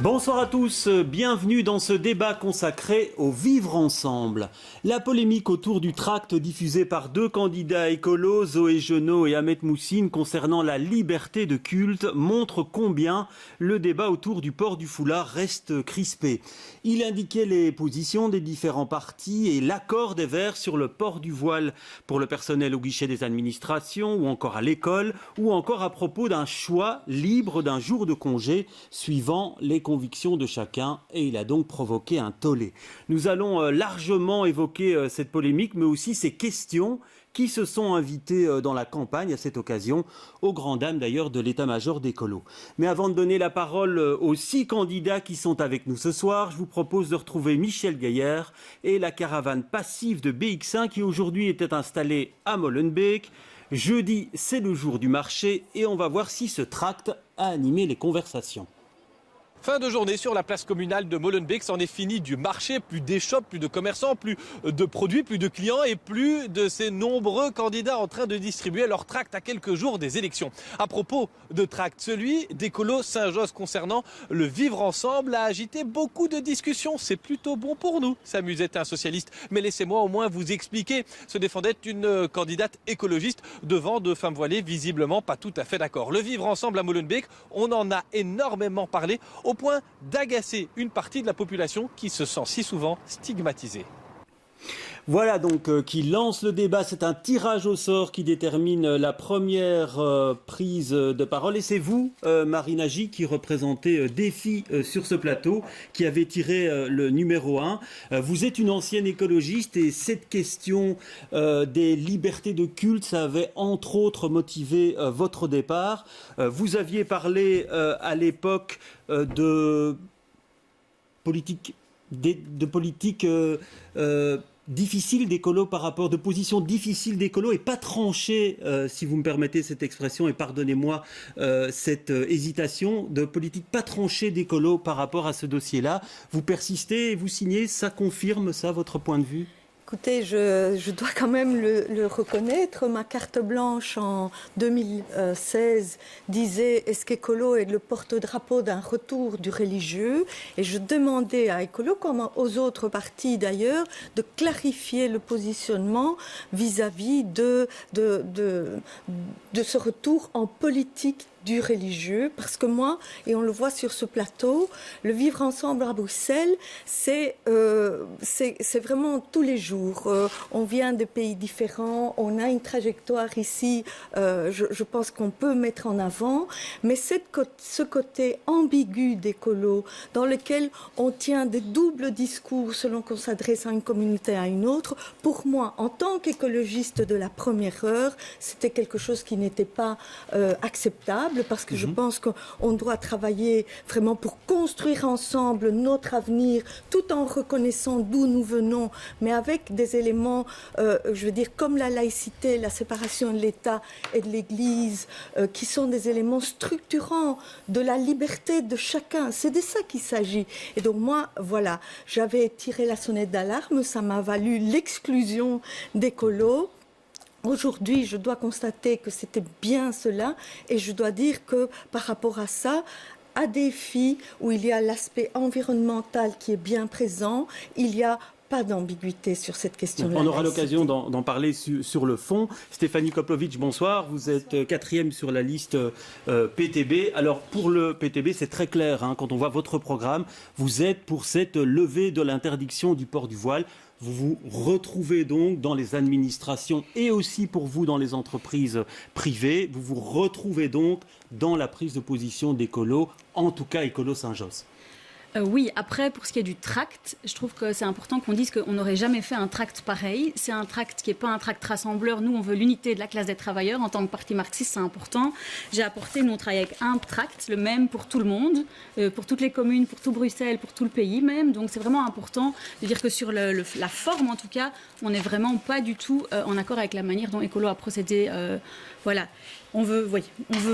Bonsoir à tous, bienvenue dans ce débat consacré au vivre ensemble. La polémique autour du tract diffusé par deux candidats écolos, Zoé Genot et Ahmed Moussine, concernant la liberté de culte, montre combien le débat autour du port du foulard reste crispé. Il indiquait les positions des différents partis et l'accord des Verts sur le port du voile pour le personnel au guichet des administrations ou encore à l'école ou encore à propos d'un choix libre d'un jour de congé suivant les convictions de chacun, et il a donc provoqué un tollé. Nous allons largement évoquer cette polémique, mais aussi ces questions qui se sont invitées dans la campagne à cette occasion, aux grandes dames d'ailleurs de l'état-major d'écolo. Mais avant de donner la parole aux 6 candidats qui sont avec nous ce soir, je vous propose de retrouver Michel Gaillard et la caravane passive de BX1 qui aujourd'hui était installée à Molenbeek. Jeudi, c'est le jour du marché et on va voir si ce tract a animé les conversations. Fin de journée sur la place communale de Molenbeek, c'en est fini du marché, plus d'échoppes, plus de commerçants, plus de produits, plus de clients et plus de ces nombreux candidats en train de distribuer leur tract à quelques jours des élections. À propos de tract, celui d'Écolo Saint-Josse concernant le vivre ensemble a agité beaucoup de discussions. C'est plutôt bon pour nous, s'amusait un socialiste. Mais laissez-moi au moins vous expliquer, se défendait une candidate écologiste devant deux femmes voilées visiblement pas tout à fait d'accord. Le vivre ensemble à Molenbeek, on en a énormément parlé, au point d'agacer une partie de la population qui se sent si souvent stigmatisée. Voilà donc qui lance le débat. C'est un tirage au sort qui détermine la première prise de parole. Et c'est vous, Marina J, qui représentez Défi sur ce plateau, qui avez tiré le numéro 1. Vous êtes une ancienne écologiste et cette question des libertés de culte, ça avait entre autres motivé votre départ. Vous aviez parlé à l'époque de politique difficile d'écolo par rapport de positions difficiles d'écolo et pas tranchées, si vous me permettez cette expression, et pardonnez-moi cette hésitation, de politique pas tranchée d'écolo par rapport à ce dossier-là. Vous persistez et vous signez, ça confirme ça, votre point de vue ? Écoutez, je dois quand même le reconnaître. Ma carte blanche en 2016 disait « Est-ce qu'Écolo est le porte-drapeau d'un retour du religieux ?» Et je demandais à Écolo, comme aux autres partis d'ailleurs, de clarifier le positionnement vis-à-vis de ce retour en politique du religieux, parce que moi, et on le voit sur ce plateau, le vivre ensemble à Bruxelles, c'est vraiment tous les jours. On vient de pays différents, on a une trajectoire ici, je pense qu'on peut mettre en avant, mais ce côté ambigu d'écolo, dans lequel on tient des doubles discours selon qu'on s'adresse à une communauté à une autre, pour moi, en tant qu'écologiste de la première heure, c'était quelque chose qui n'était pas acceptable, parce que je pense qu'on doit travailler vraiment pour construire ensemble notre avenir, tout en reconnaissant d'où nous venons, mais avec des éléments, je veux dire, comme la laïcité, la séparation de l'État et de l'Église, qui sont des éléments structurants de la liberté de chacun. C'est de ça qu'il s'agit. Et donc moi, voilà, j'avais tiré la sonnette d'alarme, ça m'a valu l'exclusion d'Écolo. Aujourd'hui, je dois constater que c'était bien cela et je dois dire que par rapport à ça, à Défi, où il y a l'aspect environnemental qui est bien présent, il n'y a pas d'ambiguïté sur cette question-là. On aura l'occasion d'en parler sur le fond. Stéphanie Koplovitch, bonsoir. Vous êtes 4e sur la liste PTB. Alors, pour le PTB, c'est très clair. Hein, quand on voit votre programme, vous êtes pour cette levée de l'interdiction du port du voile. Vous vous retrouvez donc dans les administrations et aussi pour vous dans les entreprises privées. Vous vous retrouvez donc dans la prise de position d'Écolo, en tout cas Écolo Saint-Josse. Oui, après, pour ce qui est du tract, je trouve que c'est important qu'on dise qu'on n'aurait jamais fait un tract pareil. C'est un tract qui n'est pas un tract rassembleur. Nous, on veut l'unité de la classe des travailleurs. En tant que parti marxiste, c'est important. J'ai apporté, nous, on travaille avec un tract, le même pour tout le monde, pour toutes les communes, pour tout Bruxelles, pour tout le pays même. Donc, c'est vraiment important de dire que sur la forme, en tout cas, on n'est vraiment pas du tout en accord avec la manière dont Écolo a procédé. Voilà. On veut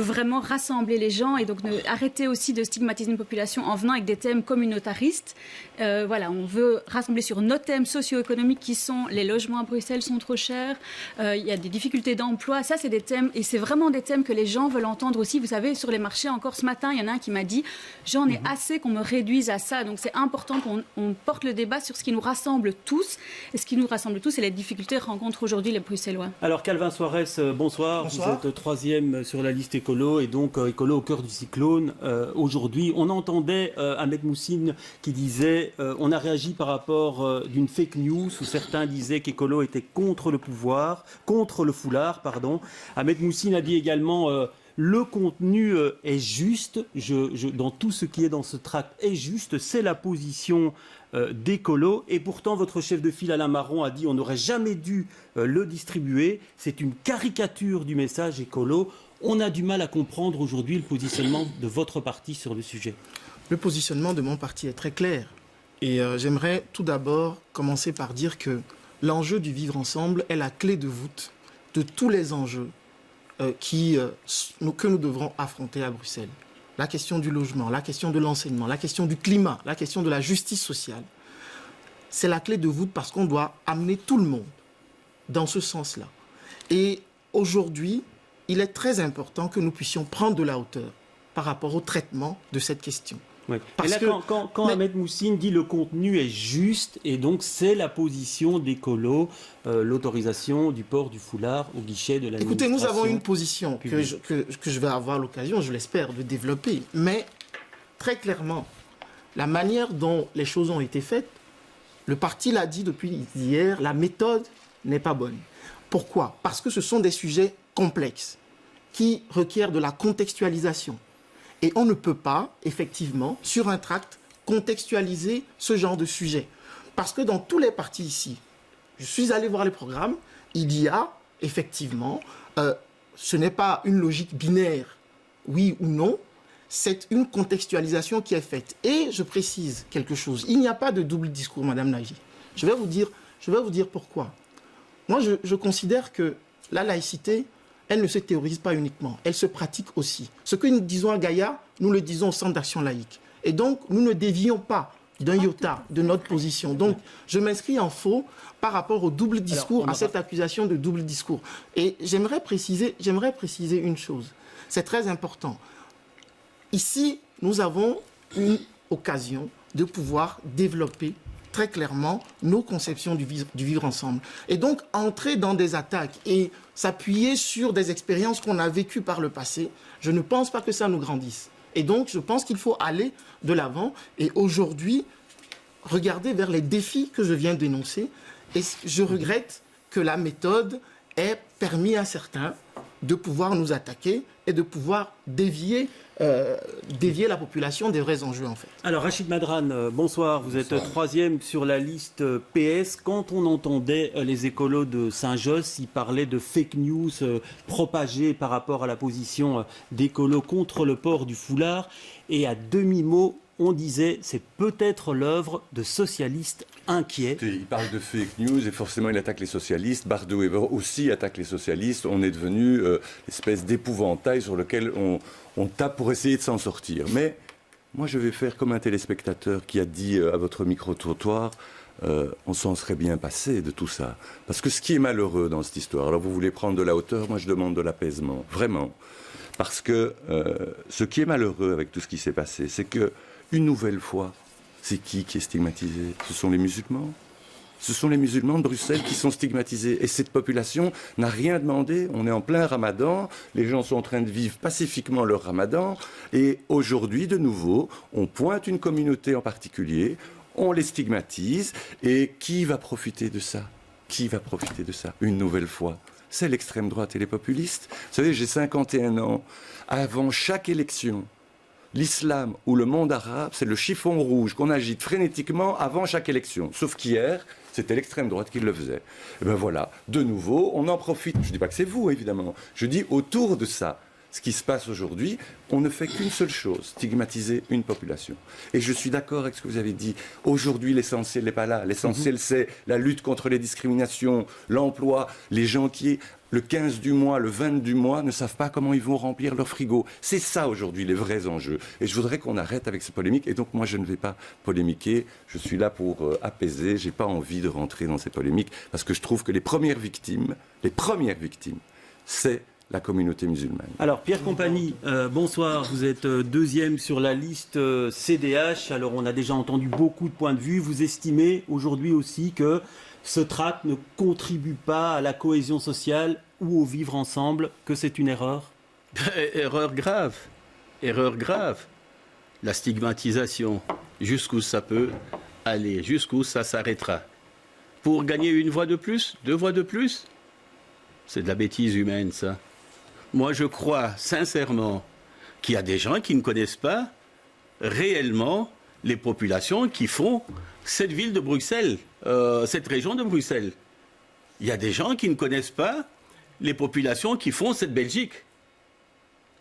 vraiment rassembler les gens et donc arrêter aussi de stigmatiser une population en venant avec des thèmes communautariste. Voilà, on veut rassembler sur nos thèmes socio-économiques qui sont les logements à Bruxelles sont trop chers, il y a des difficultés d'emploi. Ça, c'est des thèmes, et c'est vraiment des thèmes que les gens veulent entendre aussi. Vous savez, sur les marchés, encore ce matin, il y en a un qui m'a dit « J'en ai assez qu'on me réduise à ça ». Donc c'est important qu'on porte le débat sur ce qui nous rassemble tous. Et ce qui nous rassemble tous, c'est les difficultés que rencontrent aujourd'hui les Bruxellois. Alors Calvin Suarez, bonsoir. Vous êtes troisième sur la liste écolo et donc écolo au cœur du cyclone. Aujourd'hui, on entendait Ahmed Moussine qui disait on a réagi par rapport d'une fake news où certains disaient qu'écolo était contre le pouvoir, contre le foulard, pardon. Ahmed Moussine a dit également le contenu est juste, dans tout ce qui est dans ce tract est juste, c'est la position d'écolo. Et pourtant, votre chef de file Alain Marron a dit on n'aurait jamais dû le distribuer. C'est une caricature du message écolo. On a du mal à comprendre aujourd'hui le positionnement de votre parti sur le sujet. Le positionnement de mon parti est très clair. Et j'aimerais tout d'abord commencer par dire que l'enjeu du vivre ensemble est la clé de voûte de tous les enjeux que nous devrons affronter à Bruxelles. La question du logement, la question de l'enseignement, la question du climat, la question de la justice sociale. C'est la clé de voûte parce qu'on doit amener tout le monde dans ce sens-là. Et aujourd'hui, il est très important que nous puissions prendre de la hauteur par rapport au traitement de cette question. Oui. Parce et là, quand Ahmed Moussine dit le contenu est juste, et donc c'est la position d'écolo, l'autorisation du port du foulard au guichet de l'administration. Écoutez, nous avons une position que je vais avoir l'occasion, je l'espère, de développer. Mais très clairement, la manière dont les choses ont été faites, le parti l'a dit depuis hier, la méthode n'est pas bonne. Pourquoi ? Parce que ce sont des sujets complexes qui requièrent de la contextualisation. Et on ne peut pas, effectivement, sur un tract, contextualiser ce genre de sujet. Parce que dans tous les partis ici, je suis allé voir les programmes, il y a, effectivement, ce n'est pas une logique binaire, oui ou non, c'est une contextualisation qui est faite. Et je précise quelque chose, il n'y a pas de double discours, Madame Nagy. Je vais vous dire pourquoi. Moi, je considère que la laïcité, elle ne se théorise pas uniquement, elle se pratique aussi. Ce que nous disons à Gaïa, nous le disons au Centre d'action laïque. Et donc, nous ne dévions pas d'un iota de notre position. Donc, je m'inscris en faux par rapport au double discours, à cette accusation de double discours. Et j'aimerais préciser une chose. C'est très important. Ici, nous avons une occasion de pouvoir développer très clairement nos conceptions du vivre ensemble. Et donc, entrer dans des attaques et s'appuyer sur des expériences qu'on a vécues par le passé, je ne pense pas que ça nous grandisse. Et donc, je pense qu'il faut aller de l'avant et aujourd'hui, regarder vers les défis que je viens d'énoncer. Et je regrette que la méthode ait permis à certains de pouvoir nous attaquer et de pouvoir dévier la population des vrais enjeux, en fait. Alors, Rachid Madran, bonsoir. Vous êtes troisième sur la liste PS. Quand on entendait les écolos de Saint-Josse, ils parlaient de fake news propagées par rapport à la position d'écolos contre le port du foulard. Et à demi-mot, on disait c'est peut-être l'œuvre de socialistes inquiets. Il parle de fake news et forcément il attaque les socialistes. Bardot Weber aussi attaque les socialistes. On est devenu l'espèce d'épouvantail sur lequel on tape pour essayer de s'en sortir. Mais moi je vais faire comme un téléspectateur qui a dit à votre micro-trottoir on s'en serait bien passé de tout ça. Parce que ce qui est malheureux dans cette histoire, alors vous voulez prendre de la hauteur, moi je demande de l'apaisement, vraiment. Parce que ce qui est malheureux avec tout ce qui s'est passé, c'est que une nouvelle fois, c'est qui est stigmatisé ? Ce sont les musulmans. Ce sont les musulmans de Bruxelles qui sont stigmatisés. Et cette population n'a rien demandé. On est en plein ramadan. Les gens sont en train de vivre pacifiquement leur ramadan. Et aujourd'hui, de nouveau, on pointe une communauté en particulier. On les stigmatise. Et qui va profiter de ça ? Qui va profiter de ça ? Une nouvelle fois. C'est l'extrême droite et les populistes. Vous savez, j'ai 51 ans. Avant chaque élection, l'islam ou le monde arabe, c'est le chiffon rouge qu'on agite frénétiquement avant chaque élection. Sauf qu'hier, c'était l'extrême droite qui le faisait. Et ben voilà, de nouveau, on en profite. Je ne dis pas que c'est vous, évidemment. Je dis autour de ça. ce qui se passe aujourd'hui, on ne fait qu'une seule chose, stigmatiser une population. Et je suis d'accord avec ce que vous avez dit. Aujourd'hui, l'essentiel n'est pas là. L'essentiel, c'est la lutte contre les discriminations, l'emploi, les gens qui, le 15 du mois, le 20 du mois, ne savent pas comment ils vont remplir leur frigo. C'est ça, aujourd'hui, les vrais enjeux. Et je voudrais qu'on arrête avec ces polémiques. Et donc, moi, je ne vais pas polémiquer. Je suis là pour apaiser. Je n'ai pas envie de rentrer dans ces polémiques parce que je trouve que les premières victimes, c'est la communauté musulmane. Alors, Pierre Compagnie, bonsoir. Vous êtes deuxième sur la liste CDH. Alors, on a déjà entendu beaucoup de points de vue. Vous estimez aujourd'hui aussi que ce tract ne contribue pas à la cohésion sociale ou au vivre ensemble, que c'est une erreur? Erreur grave. Erreur grave. La stigmatisation, jusqu'où ça peut aller, jusqu'où ça s'arrêtera. Pour gagner une voix de plus, 2 voix de plus, c'est de la bêtise humaine, ça. Moi, je crois sincèrement qu'il y a des gens qui ne connaissent pas réellement les populations qui font cette ville de Bruxelles, cette région de Bruxelles. Il y a des gens qui ne connaissent pas les populations qui font cette Belgique.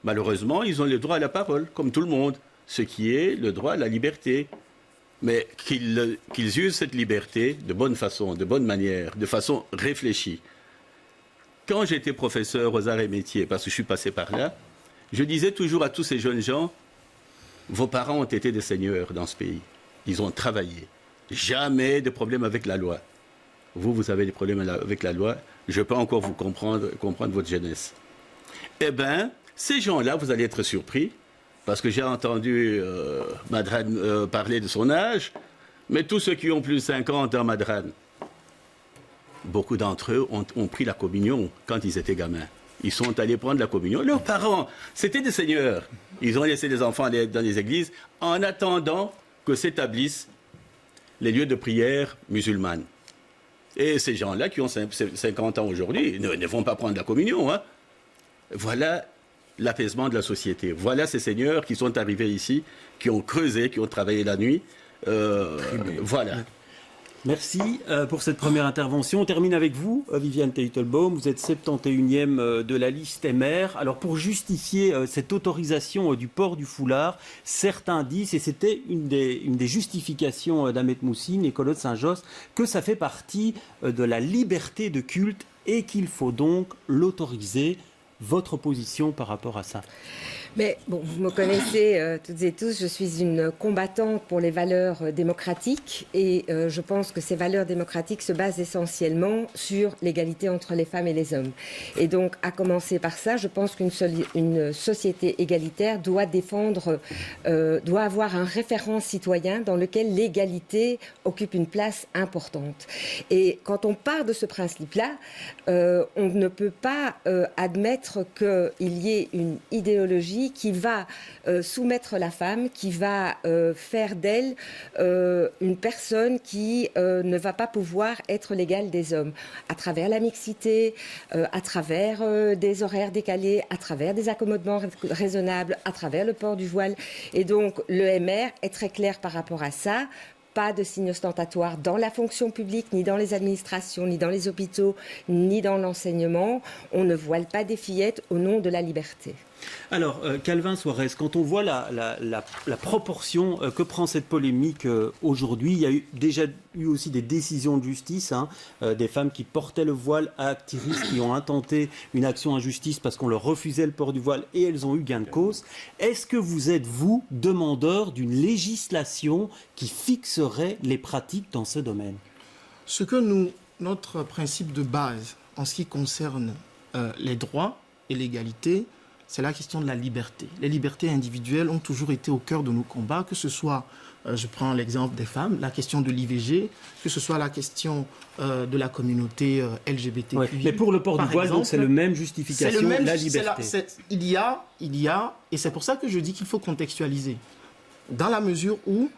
Malheureusement, ils ont le droit à la parole, comme tout le monde, ce qui est le droit à la liberté. Mais qu'ils usent cette liberté de bonne façon, de bonne manière, de façon réfléchie. Quand j'étais professeur aux arts et métiers, parce que je suis passé par là, je disais toujours à tous ces jeunes gens, vos parents ont été des seigneurs dans ce pays. Ils ont travaillé. Jamais de problème avec la loi. Vous avez des problèmes avec la loi. Je peux encore vous comprendre votre jeunesse. Eh bien, ces gens-là, vous allez être surpris, parce que j'ai entendu Madrane parler de son âge, mais tous ceux qui ont plus de 50 ans, Madrane, beaucoup d'entre eux ont pris la communion quand ils étaient gamins. Ils sont allés prendre la communion. Leurs parents, c'était des seigneurs. Ils ont laissé les enfants aller dans les églises en attendant que s'établissent les lieux de prière musulmanes. Et ces gens-là qui ont 50 ans aujourd'hui ne vont pas prendre la communion. Hein. Voilà l'apaisement de la société. Voilà ces seigneurs qui sont arrivés ici, qui ont creusé, qui ont travaillé la nuit. Voilà. Merci pour cette première intervention. On termine avec vous, Viviane Teitelbaum. Vous êtes 71e de la liste MR. Alors, pour justifier cette autorisation du port du foulard, certains disent, et c'était une des justifications d'Ahmed Moussine et Collot de Saint-Josse, que ça fait partie de la liberté de culte et qu'il faut donc l'autoriser. Votre position par rapport à ça? Mais bon, vous me connaissez toutes et tous, je suis une combattante pour les valeurs démocratiques et je pense que ces valeurs démocratiques se basent essentiellement sur l'égalité entre les femmes et les hommes. Et donc, à commencer par ça, je pense qu'une société égalitaire doit doit avoir un référent citoyen dans lequel l'égalité occupe une place importante. Et quand on part de ce principe-là, on ne peut pas admettre qu'il y ait une idéologie qui va soumettre la femme, qui va faire d'elle une personne qui ne va pas pouvoir être l'égale des hommes, à travers la mixité, à travers des horaires décalés, à travers des accommodements raisonnables, à travers le port du voile. Et donc, le MR est très clair par rapport à ça. Pas de signes ostentatoires dans la fonction publique, ni dans les administrations, ni dans les hôpitaux, ni dans l'enseignement. On ne voile pas des fillettes au nom de la liberté. Alors, Calvin Suarez, quand on voit la proportion que prend cette polémique aujourd'hui, il y a déjà eu aussi des décisions de justice, des femmes qui portaient le voile, activistes qui ont intenté une action en justice parce qu'on leur refusait le port du voile et elles ont eu gain de cause. Est-ce que vous êtes, vous, demandeur d'une législation qui fixerait les pratiques dans ce domaine? Ce que notre principe de base en ce qui concerne les droits et l'égalité, c'est la question de la liberté. Les libertés individuelles ont toujours été au cœur de nos combats, que ce soit, je prends l'exemple des femmes, la question de l'IVG, que ce soit la question de la communauté LGBTQI. Ouais, mais pour le port du voile, donc c'est le même justification, la liberté. Il y a, et c'est pour ça que je dis qu'il faut contextualiser, dans la mesure où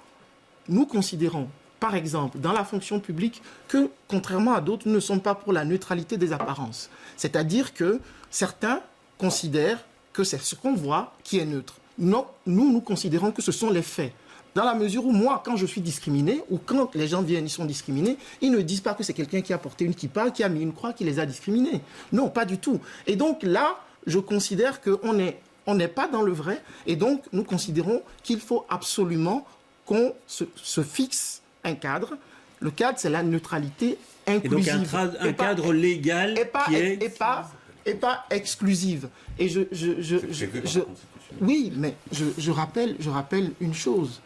nous considérons, par exemple, dans la fonction publique, que, contrairement à d'autres, nous ne sommes pas pour la neutralité des apparences. C'est-à-dire que certains considèrent que c'est ce qu'on voit qui est neutre. Non, nous considérons que ce sont les faits. Dans la mesure où moi, quand je suis discriminé, ou quand les gens viennent, ils sont discriminés, ils ne disent pas que c'est quelqu'un qui a porté une kippa, qui a mis une croix, qui les a discriminés. Non, pas du tout. Et donc là, je considère qu'on n'est pas dans le vrai. Et donc, nous considérons qu'il faut absolument qu'on se fixe un cadre. Le cadre, c'est la neutralité inclusive. Et donc un cadre légal et pas exclusive. Et oui, mais je rappelle une chose.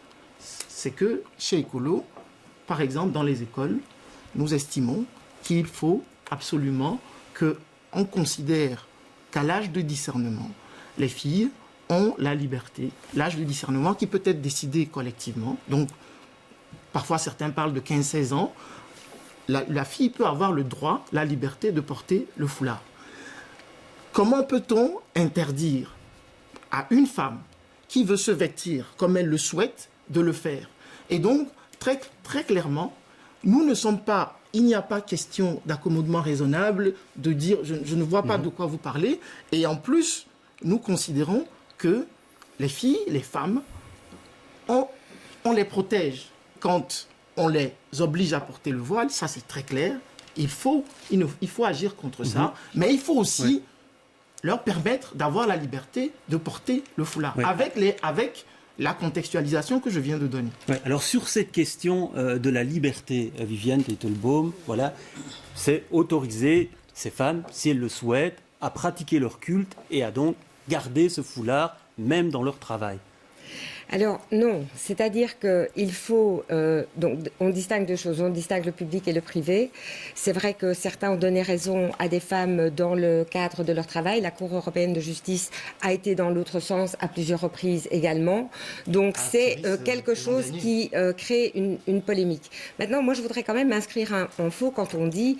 C'est que chez Ecolo, par exemple, dans les écoles, nous estimons qu'il faut absolument qu'on considère qu'à l'âge de discernement, les filles ont la liberté, l'âge de discernement qui peut être décidé collectivement. Donc, parfois certains parlent de 15-16 ans. La fille peut avoir le droit, la liberté de porter le foulard. Comment peut-on interdire à une femme qui veut se vêtir comme elle le souhaite de le faire? Et donc, très, très clairement, il n'y a pas question d'accommodement raisonnable, de dire je ne vois pas de quoi vous parlez. Et en plus, nous considérons que les filles, les femmes, on les protège quand on les oblige à porter le voile. Ça, c'est très clair. Il faut agir contre ça. Mais il faut aussi leur permettre d'avoir la liberté de porter le foulard. Avec la contextualisation que je viens de donner. Ouais, alors sur cette question de la liberté, Viviane Teitelbaum, voilà, c'est autoriser ces femmes, si elles le souhaitent, à pratiquer leur culte et à donc garder ce foulard, même dans leur travail. Alors non, c'est-à-dire qu'il faut, donc on distingue deux choses, on distingue le public et le privé. C'est vrai que certains ont donné raison à des femmes dans le cadre de leur travail. La Cour européenne de justice a été dans l'autre sens à plusieurs reprises également. Donc c'est quelque chose qui crée une polémique. Maintenant, moi je voudrais quand même m'inscrire en faux quand on dit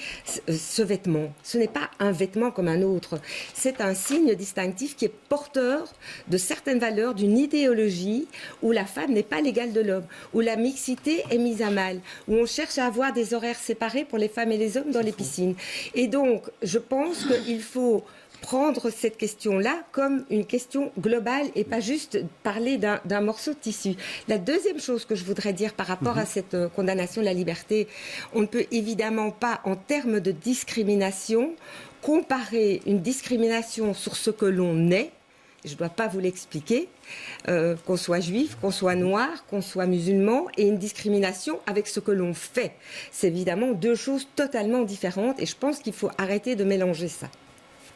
ce vêtement. Ce n'est pas un vêtement comme un autre. C'est un signe distinctif qui est porteur de certaines valeurs, d'une idéologie où la femme n'est pas l'égale de l'homme, où la mixité est mise à mal, où on cherche à avoir des horaires séparés pour les femmes et les hommes dans les piscines. Et donc, je pense qu'il faut prendre cette question-là comme une question globale et pas juste parler d'un morceau de tissu. La deuxième chose que je voudrais dire par rapport à cette condamnation de la liberté, on ne peut évidemment pas, en termes de discrimination, comparer une discrimination sur ce que l'on est. Je ne dois pas vous l'expliquer, qu'on soit juif, qu'on soit noir, qu'on soit musulman, et une discrimination avec ce que l'on fait. C'est évidemment deux choses totalement différentes et je pense qu'il faut arrêter de mélanger ça.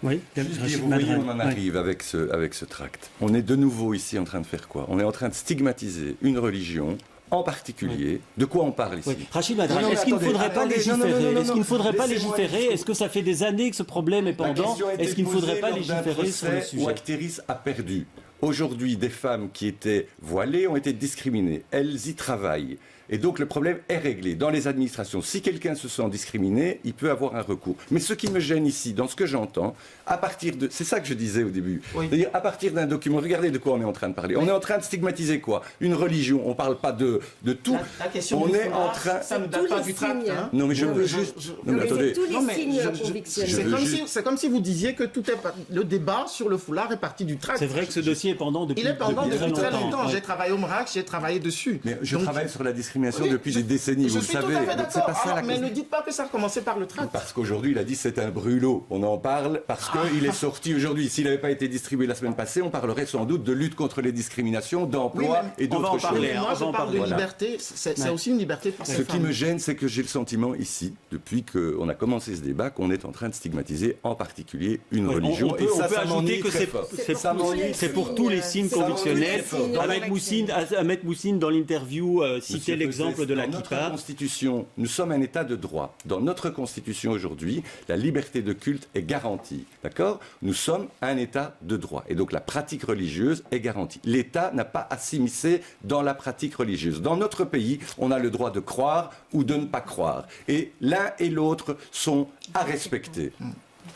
Oui, vous voyez, on en arrive avec ce tract. On est de nouveau ici en train de faire quoi? On est en train de stigmatiser une religion en particulier. De quoi on parle ici? Rachid Madrag, est-ce qu'il ne faudrait pas légiférer? Est-ce qu'il ne faudrait pas légiférer? Est-ce que ça fait des années que ce problème est pendant? Est-ce qu'il ne faudrait pas légiférer sur le sujet? Où Acteris a perdu. Aujourd'hui, des femmes qui étaient voilées ont été discriminées. Elles y travaillent. Et donc le problème est réglé dans les administrations. Si quelqu'un se sent discriminé, il peut avoir un recours. Mais ce qui me gêne ici, dans ce que j'entends, à partir de... C'est ça que je disais au début. Oui. C'est-à-dire, à partir d'un document... Regardez de quoi on est en train de parler. Oui. On est en train de stigmatiser quoi? Une religion. On ne parle pas de tout. La question on est en train... Ça ne date pas du tract. Hein. Non, mais je veux juste... Non, mais attendez. Tous les signes convictionnels. C'est comme si vous disiez que tout est... Le débat sur le foulard est parti du tract. C'est vrai que ce dossier est pendant depuis très longtemps. Il est pendant depuis très longtemps. J'ai travaillé au MRAC, j'ai travaillé dessus. Mais je travaille sur la discrimination depuis des décennies, vous le savez. C'est pas ça, mais ne dites pas que ça a commencé par le tract. Parce qu'aujourd'hui, il a dit c'est un brûlot. On en parle parce qu'il est sorti aujourd'hui. S'il n'avait pas été distribué la semaine passée, on parlerait sans doute de lutte contre les discriminations, d'emploi et d'autres choses. Moi, je parle de liberté. C'est aussi une liberté pour ces femmes. Ce qui me gêne, c'est que j'ai le sentiment ici, depuis qu'on a commencé ce débat, qu'on est en train de stigmatiser en particulier une religion. On peut ajouter que c'est pour tous les signes convictionnels. Ahmed Moussine, dans l'interview, citait l'exemple de la kippa. Dans notre Constitution, nous sommes un État de droit. Dans notre Constitution aujourd'hui, la liberté de culte est garantie. D'accord? Nous sommes un État de droit. Et donc la pratique religieuse est garantie. L'État n'a pas à s'immiscer dans la pratique religieuse. Dans notre pays, on a le droit de croire ou de ne pas croire. Et l'un et l'autre sont à respecter.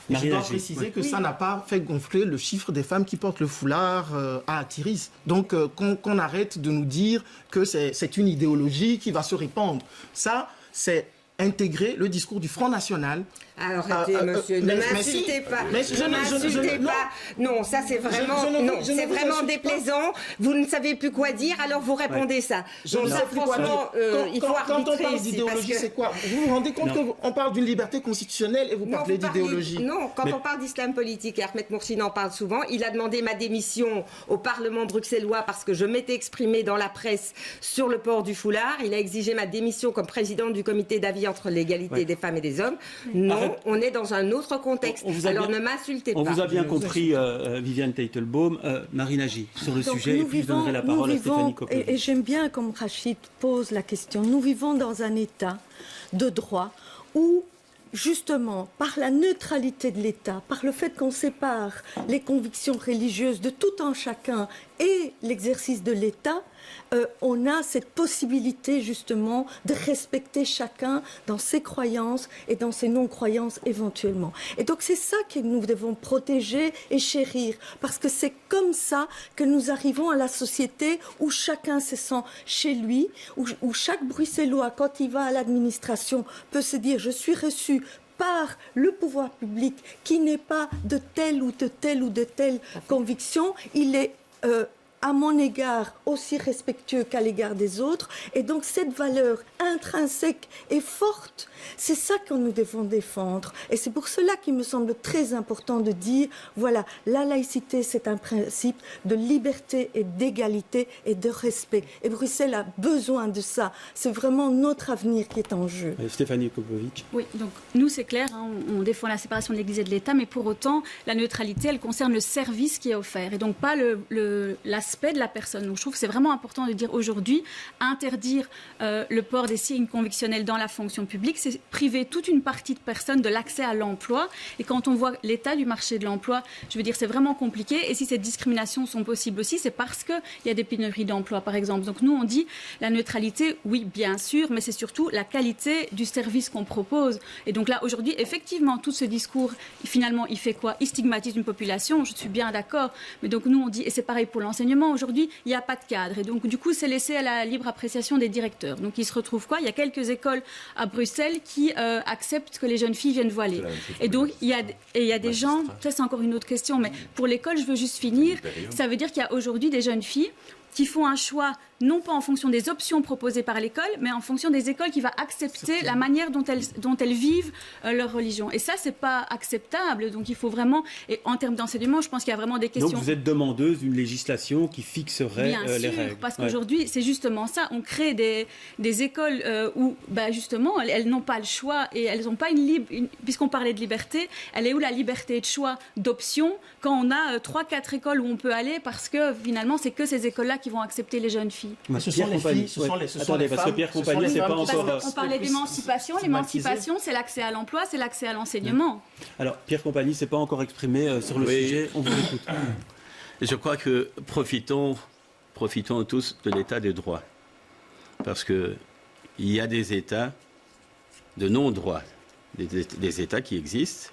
Je dois préciser que ça n'a pas fait gonfler le chiffre des femmes qui portent le foulard à Acteris. Donc qu'on arrête de nous dire que c'est une idéologie qui va se répandre. Ça, c'est intégrer le discours du Front National. Alors, arrêtez, monsieur, ne m'insultez pas. Ne m'insultez pas. Non, ça c'est vraiment, c'est vraiment déplaisant. Vous ne savez plus quoi dire, alors vous répondez ça. Donc ça, franchement, il faut arbitrer. Quand on parle d'idéologie, c'est quoi? Vous vous rendez compte qu'on parle d'une liberté constitutionnelle et vous parlez d'idéologie? Non, quand on parle d'islam politique, et Ahmed Mourchine en parle souvent, il a demandé ma démission au Parlement bruxellois parce que je m'étais exprimée dans la presse sur le port du foulard. Il a exigé ma démission comme présidente du comité d'avis entre l'égalité des femmes et des hommes. Non, on est dans un autre contexte. Alors ne m'insultez pas. On vous a bien compris, Viviane Teitelbaum. Marie Nagy, sur le sujet, et puis je donnerai la parole à Stéphanie Koplowitz. Et j'aime bien comme Rachid pose la question. Nous vivons dans un État de droit où, justement, par la neutralité de l'État, par le fait qu'on sépare les convictions religieuses de tout un chacun et l'exercice de l'État, on a cette possibilité justement de respecter chacun dans ses croyances et dans ses non-croyances éventuellement. Et donc c'est ça que nous devons protéger et chérir, parce que c'est comme ça que nous arrivons à la société où chacun se sent chez lui, où chaque Bruxellois, quand il va à l'administration, peut se dire « je suis reçu » par le pouvoir public qui n'est pas de telle ou de telle ou de telle conviction, il est à mon égard aussi respectueux qu'à l'égard des autres. Et donc cette valeur intrinsèque et forte, c'est ça que nous devons défendre. Et c'est pour cela qu'il me semble très important de dire, voilà, la laïcité, c'est un principe de liberté et d'égalité et de respect. Et Bruxelles a besoin de ça. C'est vraiment notre avenir qui est en jeu. Stéphanie Koplowitz. Oui, donc nous, c'est clair, hein, on défend la séparation de l'Église et de l'État, mais pour autant, la neutralité, elle concerne le service qui est offert et donc pas l'aspect de la personne. Donc je trouve que c'est vraiment important de dire aujourd'hui, interdire le port des signes convictionnels dans la fonction publique, c'est priver toute une partie de personnes de l'accès à l'emploi. Et quand on voit l'état du marché de l'emploi, je veux dire, c'est vraiment compliqué. Et si ces discriminations sont possibles aussi, c'est parce qu'il y a des pénuries d'emploi, par exemple. Donc nous, on dit la neutralité, oui, bien sûr, mais c'est surtout la qualité du service qu'on propose. Et donc là, aujourd'hui, effectivement, tout ce discours, finalement, il fait quoi? Il stigmatise une population, je suis bien d'accord. Mais donc nous, on dit, et c'est pareil pour l'enseignement, aujourd'hui, il n'y a pas de cadre. Et donc, du coup, c'est laissé à la libre appréciation des directeurs. Donc, il se retrouve quoi? Il y a quelques écoles à Bruxelles qui acceptent que les jeunes filles viennent voiler. Et donc, il y a des gens, ça c'est encore une autre question, mais pour l'école, je veux juste finir, ça veut dire qu'il y a aujourd'hui des jeunes filles qui font un choix non pas en fonction des options proposées par l'école, mais en fonction des écoles qui vont accepter la manière dont elles vivent leur religion. Et ça, c'est pas acceptable. Donc il faut vraiment, et en termes d'enseignement, je pense qu'il y a vraiment des questions. Donc vous êtes demandeuse d'une législation qui fixerait les règles. Bien sûr, parce qu'aujourd'hui, c'est justement ça. On crée des écoles où, justement, elles n'ont pas le choix et elles n'ont pas puisqu'on parlait de liberté, elle est où la liberté de choix, d'option, quand on a 3-4 écoles où on peut aller parce que finalement, c'est que ces écoles-là qui vont accepter les jeunes filles. Ce sont les filles, ce sont les femmes. Attendez, parce que Pierre Compagnie, c'est pas encore... On parlait d'émancipation. L'émancipation, c'est l'accès à l'emploi, c'est l'accès à l'enseignement. Alors, Pierre Compagnie, c'est pas encore exprimé sur le sujet. On vous écoute. Je crois que profitons tous de l'état des droits. Parce qu'il y a des états de non-droit, des états qui existent,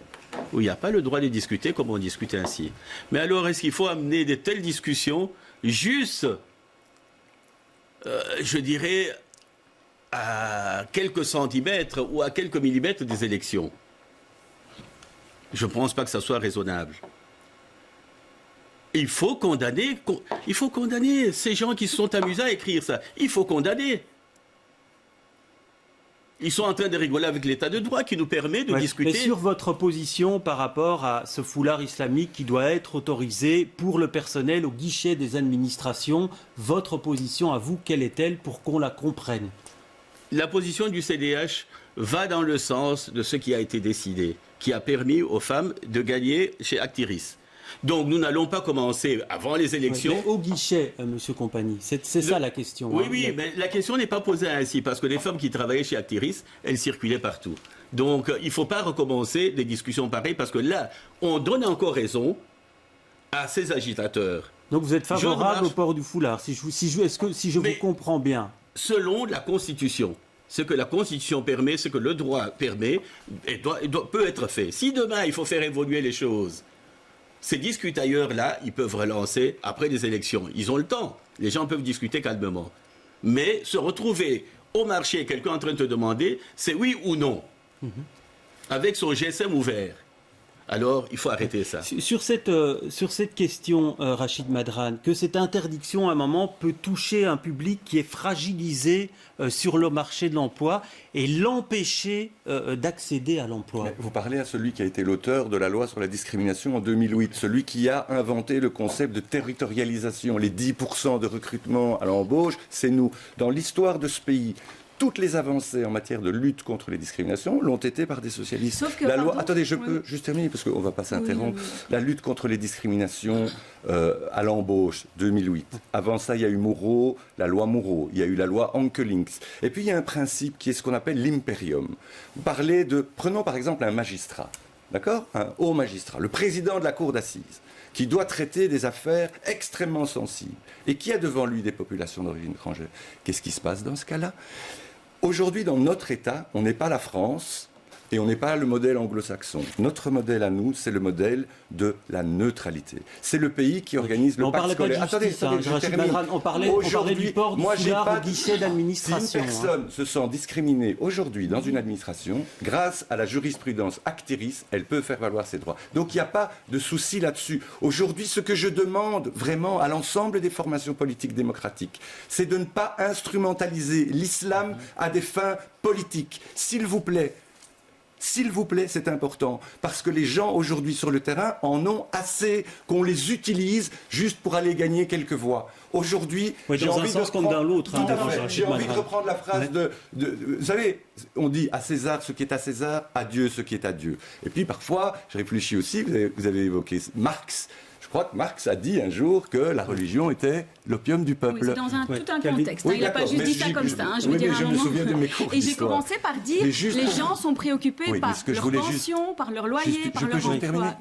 où il n'y a pas le droit de discuter comme on discute ainsi. Mais alors, est-ce qu'il faut amener de telles discussions juste, je dirais, à quelques centimètres ou à quelques millimètres des élections? Je ne pense pas que ça soit raisonnable. Il faut condamner ces gens qui se sont amusés à écrire ça. Il faut condamner. Ils sont en train de rigoler avec l'état de droit qui nous permet de discuter. Mais sur votre position par rapport à ce foulard islamique qui doit être autorisé pour le personnel au guichet des administrations, votre position à vous, quelle est-elle pour qu'on la comprenne? La position du CDH va dans le sens de ce qui a été décidé, qui a permis aux femmes de gagner chez Actiris. Donc nous n'allons pas commencer avant les élections. Mais au guichet, Monsieur Compagnie, c'est ça la question. Oui, mais la question n'est pas posée ainsi, parce que les femmes qui travaillaient chez Actiris, elles circulaient partout. Donc il ne faut pas recommencer des discussions pareilles, parce que là, on donne encore raison à ces agitateurs. Donc vous êtes favorable au port du foulard, si je vous comprends bien. Selon la Constitution. Ce que la Constitution permet, ce que le droit permet, peut être fait. Si demain, il faut faire évoluer les choses, ces discutailleurs-là, ils peuvent relancer après les élections. Ils ont le temps. Les gens peuvent discuter calmement. Mais se retrouver Au marché, quelqu'un est en train de te demander, c'est oui ou non, avec son GSM ouvert. Alors, il faut arrêter ça. Sur cette question, Rachid Madran, que cette interdiction, à un moment, peut toucher un public qui est fragilisé sur le marché de l'emploi et l'empêcher d'accéder à l'emploi. Mais vous parlez à celui qui a été l'auteur de la loi sur la discrimination en 2008, celui qui a inventé le concept de territorialisation. Les 10% de recrutement à l'embauche, c'est nous. Dans l'histoire de ce pays, toutes les avancées en matière de lutte contre les discriminations l'ont été par des socialistes. Sauf que, la loi, pardon, attendez, je peux juste terminer parce qu'on ne va pas s'interrompre. Oui. La lutte contre les discriminations à l'embauche, 2008. Avant ça, il y a eu Moureau, la loi Moureau. Il y a eu la loi Anke-Links. Et puis, il y a un principe qui est ce qu'on appelle l'impérium. Vous parlez de... Prenons par exemple un magistrat, d'accord ? Un haut magistrat, le président de la cour d'assises, qui doit traiter des affaires extrêmement sensibles et qui a devant lui des populations d'origine étrangère. Qu'est-ce qui se passe dans ce cas-là ? Aujourd'hui, dans notre État, on n'est pas la France et on n'est pas le modèle anglo-saxon. Notre modèle à nous, c'est le modèle de la neutralité. C'est le pays qui organise le pacte scolaire. On parlait du port du foulard au guichet d'administration. Si une personne se sent discriminée aujourd'hui dans une administration, grâce à la jurisprudence actiris, elle peut faire valoir ses droits. Donc il n'y a pas de souci là-dessus. Aujourd'hui, ce que je demande vraiment à l'ensemble des formations politiques démocratiques, c'est de ne pas instrumentaliser l'islam à des fins politiques. S'il vous plaît, c'est important, parce que les gens aujourd'hui sur le terrain en ont assez qu'on les utilise juste pour aller gagner quelques voix. Aujourd'hui, j'ai envie de reprendre la phrase vous savez, on dit à César ce qui est à César, à Dieu ce qui est à Dieu. Et puis parfois, je réfléchis aussi, vous avez évoqué Marx. Je crois que Marx a dit un jour que la religion était l'opium du peuple. Oui, c'est dans tout un contexte. Il n'a pas juste dit ça comme ça. Je veux dire je me souviens de mes cours et j'ai commencé par dire les gens sont préoccupés par leur pension, par leur loyer, par leur emploi.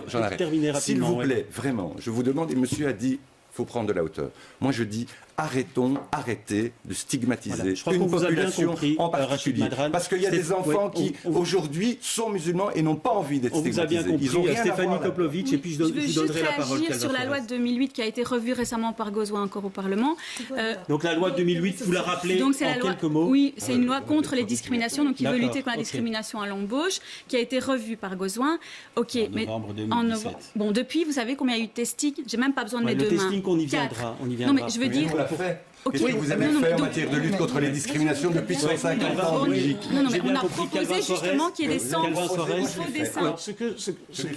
J'en arrête. S'il vous plaît, vraiment, je vous demande, et monsieur a dit, il faut prendre de la hauteur. Moi, je dis, arrêtez de stigmatiser une population en particulier. Parce qu'il y a des enfants qui, aujourd'hui, sont musulmans et n'ont pas envie d'être stigmatisés. On vous a bien compris, Stéphanie Koplovitch, et puis je vous donnerai la parole. Je veux juste réagir sur la loi de 2008 qui a été revue récemment par Gauzois encore au Parlement. Donc la loi de 2008, vous la rappelez en quelques mots ? Oui, c'est une loi contre les discriminations, donc qui veut lutter contre la discrimination à l'embauche, qui a été revue par Gauzois. Ok, mais en novembre. Bon, depuis, vous savez combien il y a eu de testing ? J'ai même pas besoin de mes deux mains. Le testing, on y viendra. Non, mais je veux dire... Qu'est-ce que vous avez fait en matière de lutte contre les discriminations depuis 150 ans en Belgique ? Non, mais on a proposé justement qu'il y ait des sanctions.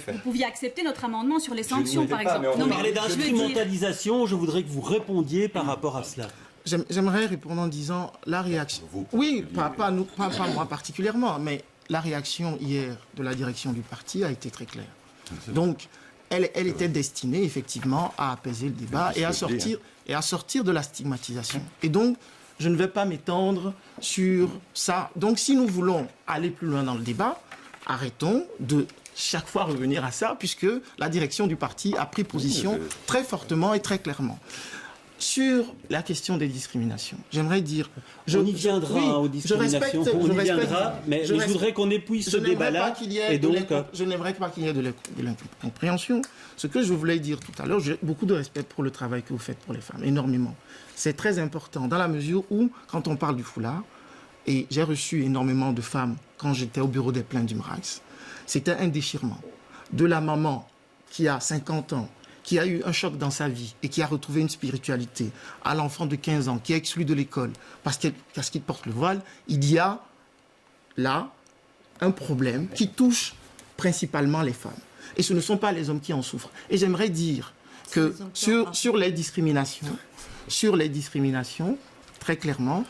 Vous pouviez accepter notre amendement sur les sanctions, par exemple. On parlait d'instrumentalisation, je voudrais que vous répondiez par rapport à cela. J'aimerais répondre en disant la réaction. Oui, pas moi particulièrement, mais la réaction hier de la direction du parti a été très claire. Donc, elle était destinée effectivement à apaiser le débat et à sortir de la stigmatisation. Et donc, je ne vais pas m'étendre sur ça. Donc, si nous voulons aller plus loin dans le débat, arrêtons de chaque fois revenir à ça, puisque la direction du parti a pris position très fortement et très clairement. Sur la question des discriminations, j'aimerais dire... On y viendra aux discriminations, mais je voudrais qu'on épuise ce débat-là. Je n'aimerais pas qu'il y ait de l'incompréhension. Ce que je voulais dire tout à l'heure, j'ai beaucoup de respect pour le travail que vous faites pour les femmes, énormément. C'est très important dans la mesure où, quand on parle du foulard, et j'ai reçu énormément de femmes quand j'étais au bureau des plaintes du MRAX, c'était un déchirement de la maman qui a 50 ans, qui a eu un choc dans sa vie et qui a retrouvé une spiritualité, à l'enfant de 15 ans qui est exclu de l'école parce qu'il porte le voile, il y a là un problème qui touche principalement les femmes. Et ce ne sont pas les hommes qui en souffrent. Et j'aimerais dire que sur les discriminations, très clairement,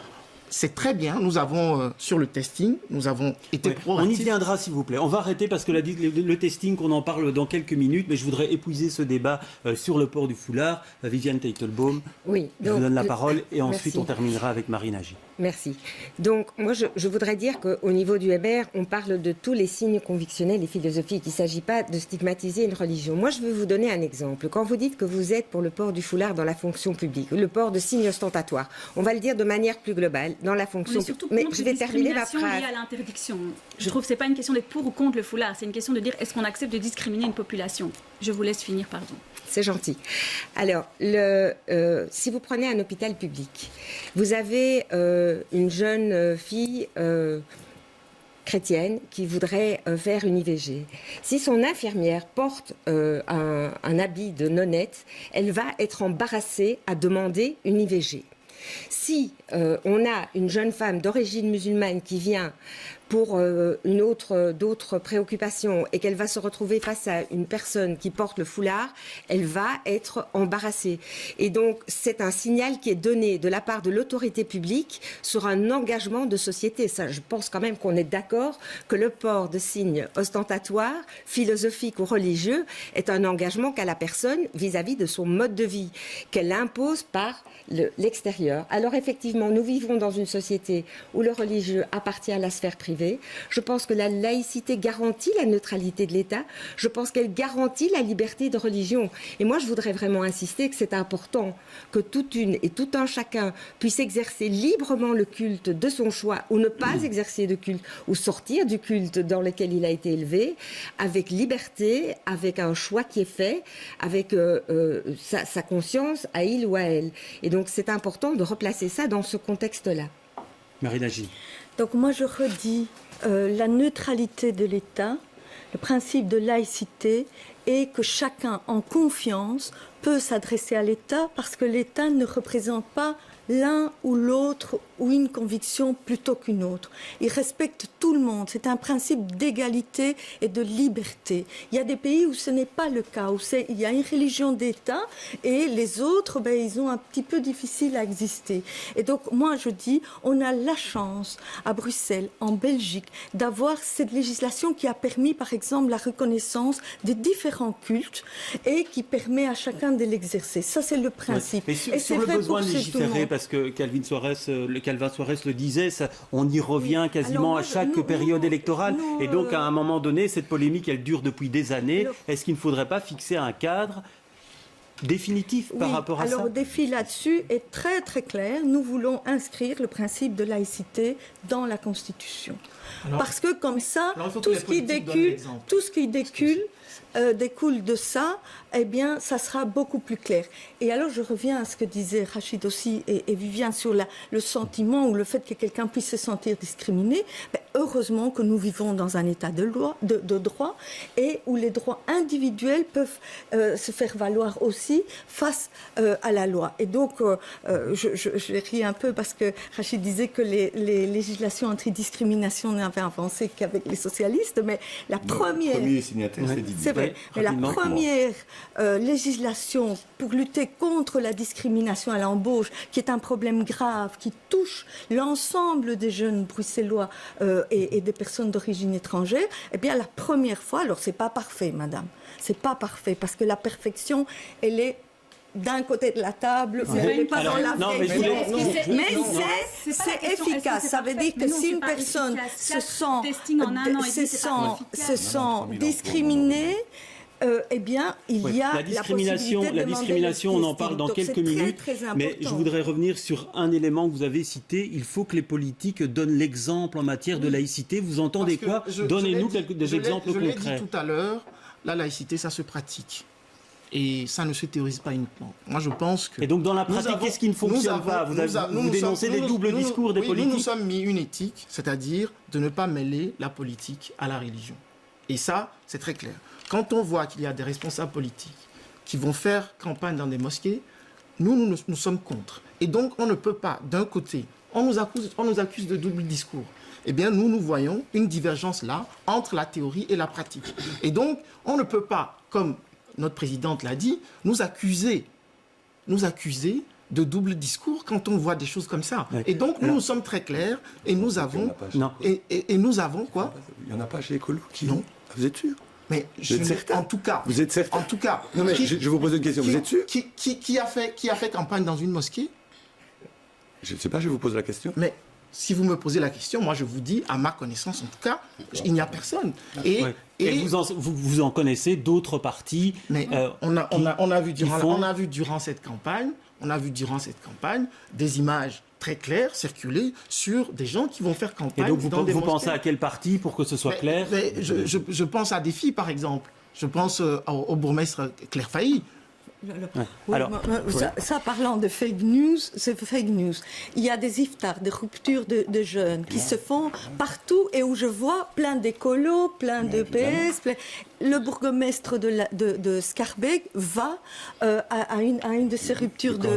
c'est très bien. Nous avons, sur le testing, nous avons été proactifs. On y viendra, s'il vous plaît. On va arrêter parce que le testing, qu'on en parle dans quelques minutes, mais je voudrais épuiser ce débat sur le port du foulard. Viviane Teitelbaum, je vous donne la parole et ensuite on terminera avec Marine Agy. Merci. Donc, moi, je voudrais dire qu'au niveau du MR, on parle de tous les signes convictionnels et philosophiques. Il ne s'agit pas de stigmatiser une religion. Moi, je veux vous donner un exemple. Quand vous dites que vous êtes pour le port du foulard dans la fonction publique, le port de signes ostentatoires, on va le dire de manière plus globale, dans la fonction publique. Mais je vais terminer ma phrase. Liée à l'interdiction. Je trouve que ce n'est pas une question d'être pour ou contre le foulard, c'est une question de dire est-ce qu'on accepte de discriminer une population. Je vous laisse finir, pardon. C'est gentil. Alors, si vous prenez un hôpital public, vous avez une jeune fille chrétienne qui voudrait faire une IVG. Si son infirmière porte un habit de nonnette, elle va être embarrassée à demander une IVG. Si on a une jeune femme d'origine musulmane qui vient pour d'autres préoccupations et qu'elle va se retrouver face à une personne qui porte le foulard, elle va être embarrassée. Et donc, c'est un signal qui est donné de la part de l'autorité publique sur un engagement de société. Ça, je pense quand même qu'on est d'accord que le port de signes ostentatoires, philosophiques ou religieux, est un engagement qu'a la personne vis-à-vis de son mode de vie, qu'elle impose par l'extérieur. Alors effectivement, nous vivons dans une société où le religieux appartient à la sphère privée. Je pense que la laïcité garantit la neutralité de l'État. Je pense qu'elle garantit la liberté de religion. Et moi, je voudrais vraiment insister que c'est important que toute une et tout un chacun puisse exercer librement le culte de son choix ou ne pas exercer de culte ou sortir du culte dans lequel il a été élevé avec liberté, avec un choix qui est fait, avec sa conscience à il ou à elle. Et donc, c'est important de replacer ça dans ce contexte-là. Marie Lagy. Donc moi je redis la neutralité de l'État, le principe de laïcité et que chacun en confiance peut s'adresser à l'État parce que l'État ne représente pas l'un ou l'autre ou une conviction plutôt qu'une autre. Il respecte tout le monde. C'est un principe d'égalité et de liberté. Il y a des pays où ce n'est pas le cas, où il y a une religion d'État et les autres, ils ont un petit peu difficile à exister. Et donc, moi, je dis, on a la chance à Bruxelles, en Belgique, d'avoir cette législation qui a permis, par exemple, la reconnaissance des différents cultes et qui permet à chacun de l'exercer. Ça, c'est le principe. Ouais. Et sur le besoin de légiférer, parce que Calvin Soares le disait, on y revient quasiment à chaque période électorale. Et donc, à un moment donné, cette polémique, elle dure depuis des années. Est-ce qu'il ne faudrait pas fixer un cadre définitif par rapport à ça? Alors, le défi là-dessus est très, très clair. Nous voulons inscrire le principe de laïcité dans la Constitution. Parce que comme ça, tout ce qui découle de ça, eh bien, ça sera beaucoup plus clair. Et alors, je reviens à ce que disaient Rachid aussi et Viviane sur le sentiment ou le fait que quelqu'un puisse se sentir discriminé. Heureusement que nous vivons dans un état de droit et où les droits individuels peuvent se faire valoir aussi face à la loi. Et donc, je ris un peu parce que Rachid disait que les législations anti-discrimination n'avaient avancé qu'avec les socialistes, mais la première... Le premier signataire, c'est Didier. C'est vrai, mais la première législation pour lutter contre la discrimination à l'embauche, qui est un problème grave, qui touche l'ensemble des jeunes bruxellois et des personnes d'origine étrangère, eh bien la première fois, alors c'est pas parfait, madame, c'est pas parfait, parce que la perfection, elle est d'un côté de la table, elle n'est pas dans la mais c'est efficace. Ça veut dire que si une personne se sent discriminée, eh bien, il y a la discrimination. La discrimination, on en parle dans quelques minutes. Très mais je voudrais revenir sur un élément que vous avez cité. Il faut que les politiques donnent l'exemple en matière de laïcité. Vous entendez quoi? Donnez-nous des exemples concrets. Je l'ai dit tout à l'heure, la laïcité, ça se pratique. Et ça ne se théorise pas uniquement. Moi, je pense que... Et donc, dans la pratique, qu'est-ce qui ne fonctionne pas? Vous dénoncez des doubles discours des politiques? Nous nous sommes mis une éthique, c'est-à-dire de ne pas mêler la politique à la religion. Et ça, c'est très clair. Quand on voit qu'il y a des responsables politiques qui vont faire campagne dans des mosquées, nous sommes contre. Et donc, on ne peut pas, d'un côté, on nous accuse de double discours. Eh bien, nous voyons une divergence là entre la théorie et la pratique. Et donc, on ne peut pas, comme notre présidente l'a dit, nous accuser de double discours quand on voit des choses comme ça. Ouais. Et donc, nous sommes très clairs et nous avons... Et nous avons quoi? Il n'y en a pas chez Écolo qui... Non. Vous êtes sûr? Mais en tout cas... Vous êtes certain? En tout cas... Non, mais je vous pose une question. Vous êtes sûr? Qui a fait campagne dans une mosquée? Je ne sais pas, je vous pose la question. Mais... Si vous me posez la question, moi je vous dis, à ma connaissance en tout cas, il n'y a personne. Et vous en connaissez d'autres partis? Mais on a vu durant cette campagne des images très claires circuler sur des gens qui vont faire campagne. Et donc vous pensez à quel parti pour que ce soit clair? Je pense à des filles par exemple. Je pense au bourgmestre Claire Failly. Oui, Alors, ça, parlant de fake news, c'est fake news. Il y a des iftars, des ruptures de jeunes qui se font partout et où je vois plein d'écolos, plein de PS. Le bourgmestre de Schaerbeek va à une de ces ruptures de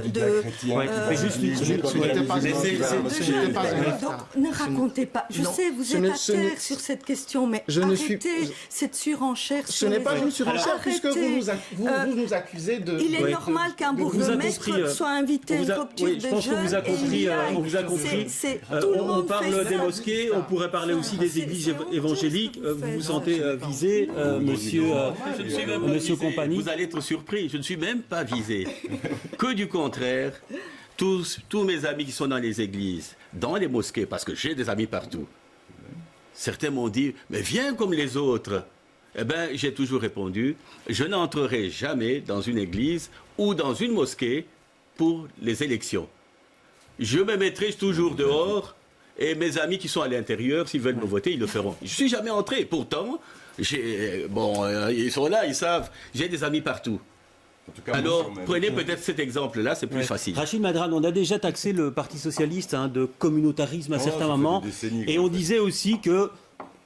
donc, ne racontez pas. Je sais, vous êtes à terre sur cette question, mais arrêtez cette surenchère. Ce n'est pas une surenchère, puisque vous nous accusez de... Il est normal qu'un bourgmestre soit invité à une rupture de jeunes. Je pense qu'on vous a compris. On parle des mosquées, on pourrait parler aussi des églises évangéliques. Vous vous sentez visé, monsieur Compagnie? Vous allez être surpris, je ne suis même pas visé. Que du contraire, tous mes amis qui sont dans les églises, dans les mosquées, parce que j'ai des amis partout, certains m'ont dit, mais viens comme les autres. Eh bien, j'ai toujours répondu, je n'entrerai jamais dans une église ou dans une mosquée pour les élections. Je me mettrai toujours dehors et mes amis qui sont à l'intérieur, s'ils veulent me voter, ils le feront. Je ne suis jamais entré. Pourtant, ils sont là, ils savent, j'ai des amis partout. Alors, prenez peut-être cet exemple-là, c'est plus facile. Rachid Madran, on a déjà taxé le Parti socialiste de communautarisme à certains moments. Et on disait aussi que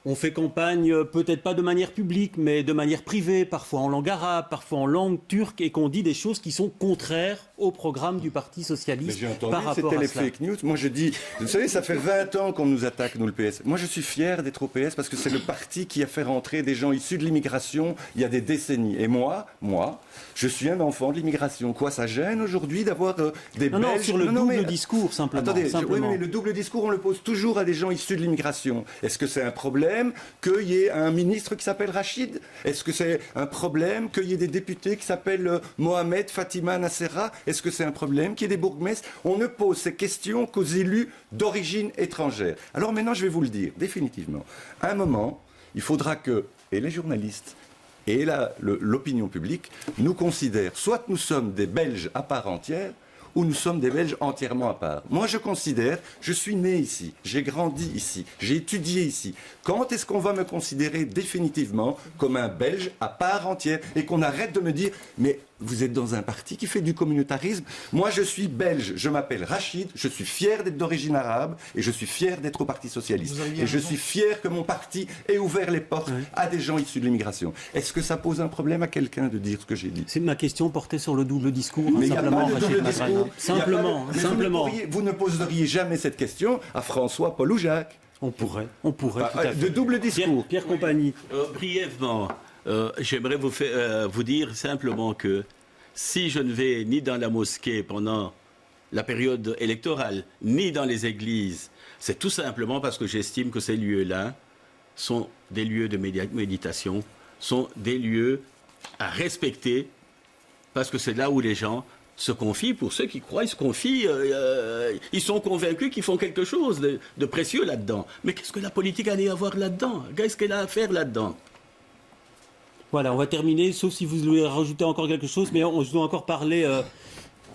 on fait campagne peut-être pas de manière publique, mais de manière privée, parfois en langue arabe, parfois en langue turque, et qu'on dit des choses qui sont contraires au programme du Parti socialiste. Mais j'ai entendu par rapport c'était à les cela. fake news. Moi je dis, vous savez, ça fait 20 ans qu'on nous attaque, nous le PS. Moi je suis fier d'être au PS parce que c'est le parti qui a fait rentrer des gens issus de l'immigration il y a des décennies. Et moi, je suis un enfant de l'immigration. Quoi, ça gêne aujourd'hui d'avoir des Belges... Non, sur le double discours, simplement. Attendez, simplement. Oui, mais le double discours, on le pose toujours à des gens issus de l'immigration. Est-ce que c'est un problème qu'il y ait un ministre qui s'appelle Rachid? Est-ce que c'est un problème qu'il y ait des députés qui s'appellent Mohamed, Fatima, Nassera? Est-ce que c'est un problème qu'il y ait des bourgmestres? On ne pose ces questions qu'aux élus d'origine étrangère. Alors maintenant, je vais vous le dire, définitivement. À un moment, il faudra que, et les journalistes, et l'opinion publique, nous considèrent, soit nous sommes des Belges à part entière, ou nous sommes des Belges entièrement à part. Moi, je considère, je suis né ici, j'ai grandi ici, j'ai étudié ici. Quand est-ce qu'on va me considérer définitivement comme un Belge à part entière et qu'on arrête de me dire, mais vous êtes dans un parti qui fait du communautarisme? Moi, je suis belge, je m'appelle Rachid, je suis fier d'être d'origine arabe et je suis fier d'être au Parti socialiste. Et je suis fier que mon parti ait ouvert les portes à des gens issus de l'immigration. Est-ce que ça pose un problème à quelqu'un de dire ce que j'ai dit? C'est ma question portée sur le double discours. Mais il n'y a pas de double discours. Simplement. Vous ne poseriez jamais cette question à François, Paul ou Jacques. On pourrait tout à fait. De double discours. Pierre Compagnie. Brièvement, j'aimerais vous dire simplement que si je ne vais ni dans la mosquée pendant la période électorale, ni dans les églises, c'est tout simplement parce que j'estime que ces lieux-là sont des lieux de méditation, sont des lieux à respecter, parce que c'est là où les gens se confient. Pour ceux qui croient, ils se confient, ils sont convaincus qu'ils font quelque chose de précieux là-dedans. Mais qu'est-ce que la politique a à voir là-dedans? Qu'est-ce qu'elle a à faire là-dedans? Voilà, on va terminer, sauf si vous voulez rajouter encore quelque chose, mais je dois encore parler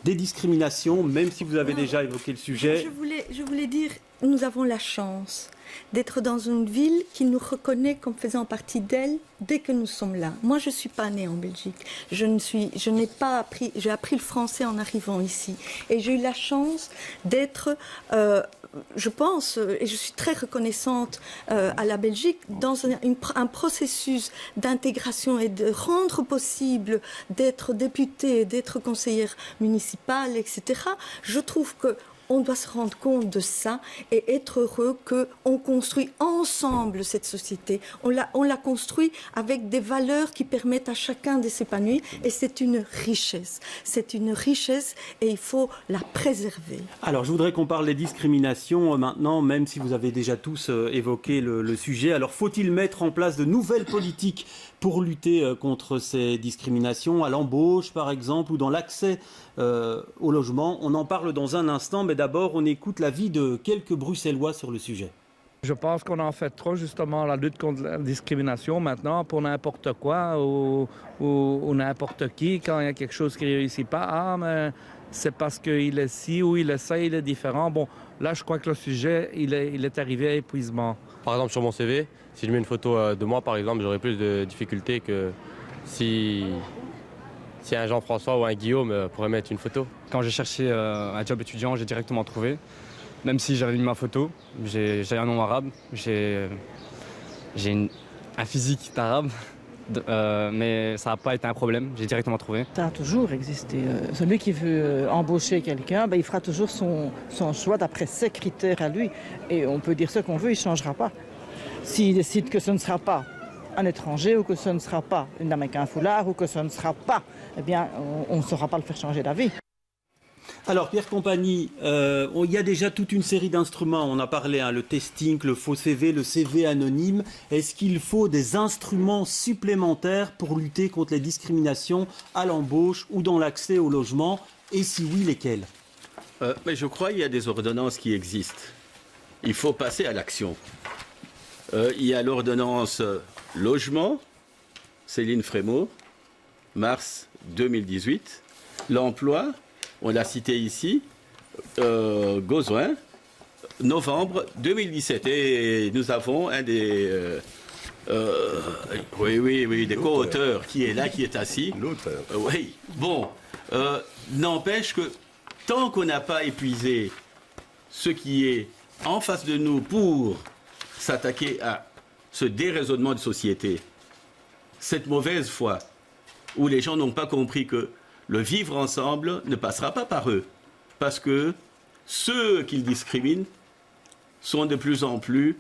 des discriminations, même si vous avez déjà évoqué le sujet. Je voulais dire, nous avons la chance d'être dans une ville qui nous reconnaît comme faisant partie d'elle dès que nous sommes là. Moi, je ne suis pas née en Belgique. J'ai appris le français en arrivant ici. Et j'ai eu la chance d'être, je pense, et je suis très reconnaissante à la Belgique, dans un processus d'intégration et de rendre possible d'être députée, d'être conseillère municipale, etc. Je trouve que on doit se rendre compte de ça et être heureux qu'on construit ensemble cette société. On la construit avec des valeurs qui permettent à chacun de s'épanouir et c'est une richesse. C'est une richesse et il faut la préserver. Alors, je voudrais qu'on parle des discriminations maintenant, même si vous avez déjà tous évoqué le sujet. Alors, faut-il mettre en place de nouvelles politiques pour lutter contre ces discriminations, à l'embauche par exemple, ou dans l'accès au logement? On en parle dans un instant, mais d'abord on écoute l'avis de quelques Bruxellois sur le sujet. Je pense qu'on en fait trop justement la lutte contre la discrimination maintenant pour n'importe quoi ou n'importe qui. Quand il y a quelque chose qui ne réussit pas, mais c'est parce qu'il est ci ou il est ça, il est différent. Bon, là je crois que le sujet il est arrivé à épuisement. Par exemple sur mon CV, si je mets une photo de moi par exemple, j'aurais plus de difficultés que si Si un Jean-François ou un Guillaume pourrait mettre une photo. Quand j'ai cherché un job étudiant, j'ai directement trouvé. Même si j'avais mis ma photo, j'ai un nom arabe, j'ai un physique d'arabe, mais ça n'a pas été un problème, j'ai directement trouvé. Ça a toujours existé. Celui qui veut embaucher quelqu'un, il fera toujours son choix d'après ses critères à lui. Et on peut dire ce qu'on veut, il ne changera pas. S'il décide que ce ne sera pas un étranger ou que ce ne sera pas une dame avec un foulard ou que ce ne sera pas, eh bien, on ne saura pas le faire changer d'avis. Alors Pierre Compagnie, il y a déjà toute une série d'instruments, on a parlé, le testing, le faux CV, le CV anonyme. Est-ce qu'il faut des instruments supplémentaires pour lutter contre les discriminations à l'embauche ou dans l'accès au logement? Et si oui, lesquels? Mais je crois qu'il y a des ordonnances qui existent. Il faut passer à l'action. Il y a l'ordonnance logement, Céline Frémaux, mars 2018. L'emploi, on l'a cité ici, Gozouin, novembre 2017. Et nous avons un des... des co-auteurs qui est là, qui est assis. L'auteur. Oui. Bon, n'empêche que tant qu'on n'a pas épuisé ce qui est en face de nous pour s'attaquer à ce déraisonnement de société, cette mauvaise foi, où les gens n'ont pas compris que le vivre ensemble ne passera pas par eux. Parce que ceux qu'ils discriminent sont de plus en plus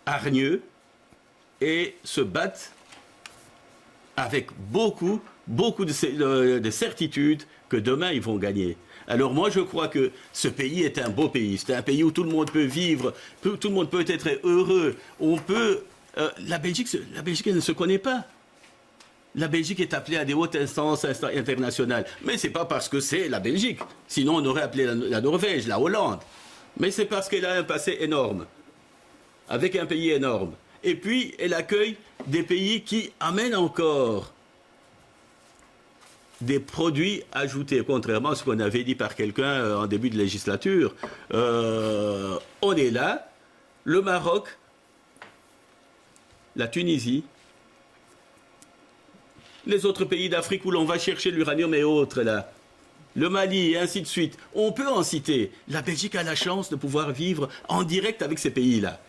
hargneux et se battent avec beaucoup de certitude que demain ils vont gagner. Alors moi je crois que ce pays est un beau pays. C'est un pays où tout le monde peut vivre, tout le monde peut être heureux. On peut... la Belgique, elle ne se connaît pas. La Belgique est appelée à des hautes instances internationales. Mais ce n'est pas parce que c'est la Belgique. Sinon, on aurait appelé la Norvège, la Hollande. Mais c'est parce qu'elle a un passé énorme, avec un pays énorme. Et puis, elle accueille des pays qui amènent encore des produits ajoutés, contrairement à ce qu'on avait dit par quelqu'un en début de législature. On est là, le Maroc, la Tunisie, les autres pays d'Afrique où l'on va chercher l'uranium et autres, là, le Mali et ainsi de suite. On peut en citer. La Belgique a la chance de pouvoir vivre en direct avec ces pays-là.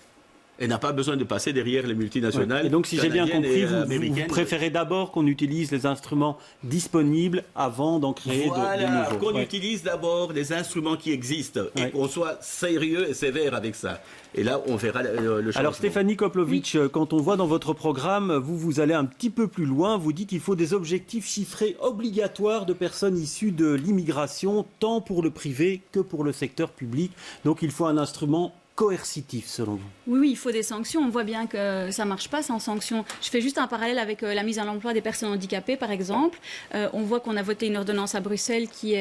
Elle n'a pas besoin de passer derrière les multinationales. Et donc, si j'ai bien compris, vous préférez d'abord qu'on utilise les instruments disponibles avant d'en créer de nouveaux. Qu'on utilise d'abord les instruments qui existent et qu'on soit sérieux et sévère avec ça. Et là, on verra le changement. Alors, Stéphanie Koplovitch, quand on voit dans votre programme, vous allez un petit peu plus loin. Vous dites qu'il faut des objectifs chiffrés obligatoires de personnes issues de l'immigration, tant pour le privé que pour le secteur public. Donc, il faut un instrument coercitif, selon vous? Oui, il faut des sanctions. On voit bien que ça ne marche pas sans sanctions. Je fais juste un parallèle avec la mise à l'emploi des personnes handicapées, par exemple. On voit qu'on a voté une ordonnance à Bruxelles qui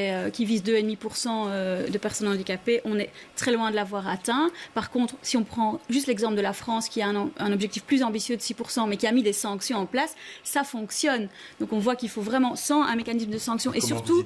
vise 2,5% de personnes handicapées. On est très loin de l'avoir atteint. Par contre, si on prend juste l'exemple de la France, qui a un objectif plus ambitieux de 6%, mais qui a mis des sanctions en place, ça fonctionne. Donc on voit qu'il faut vraiment, sans un mécanisme de sanction, et surtout...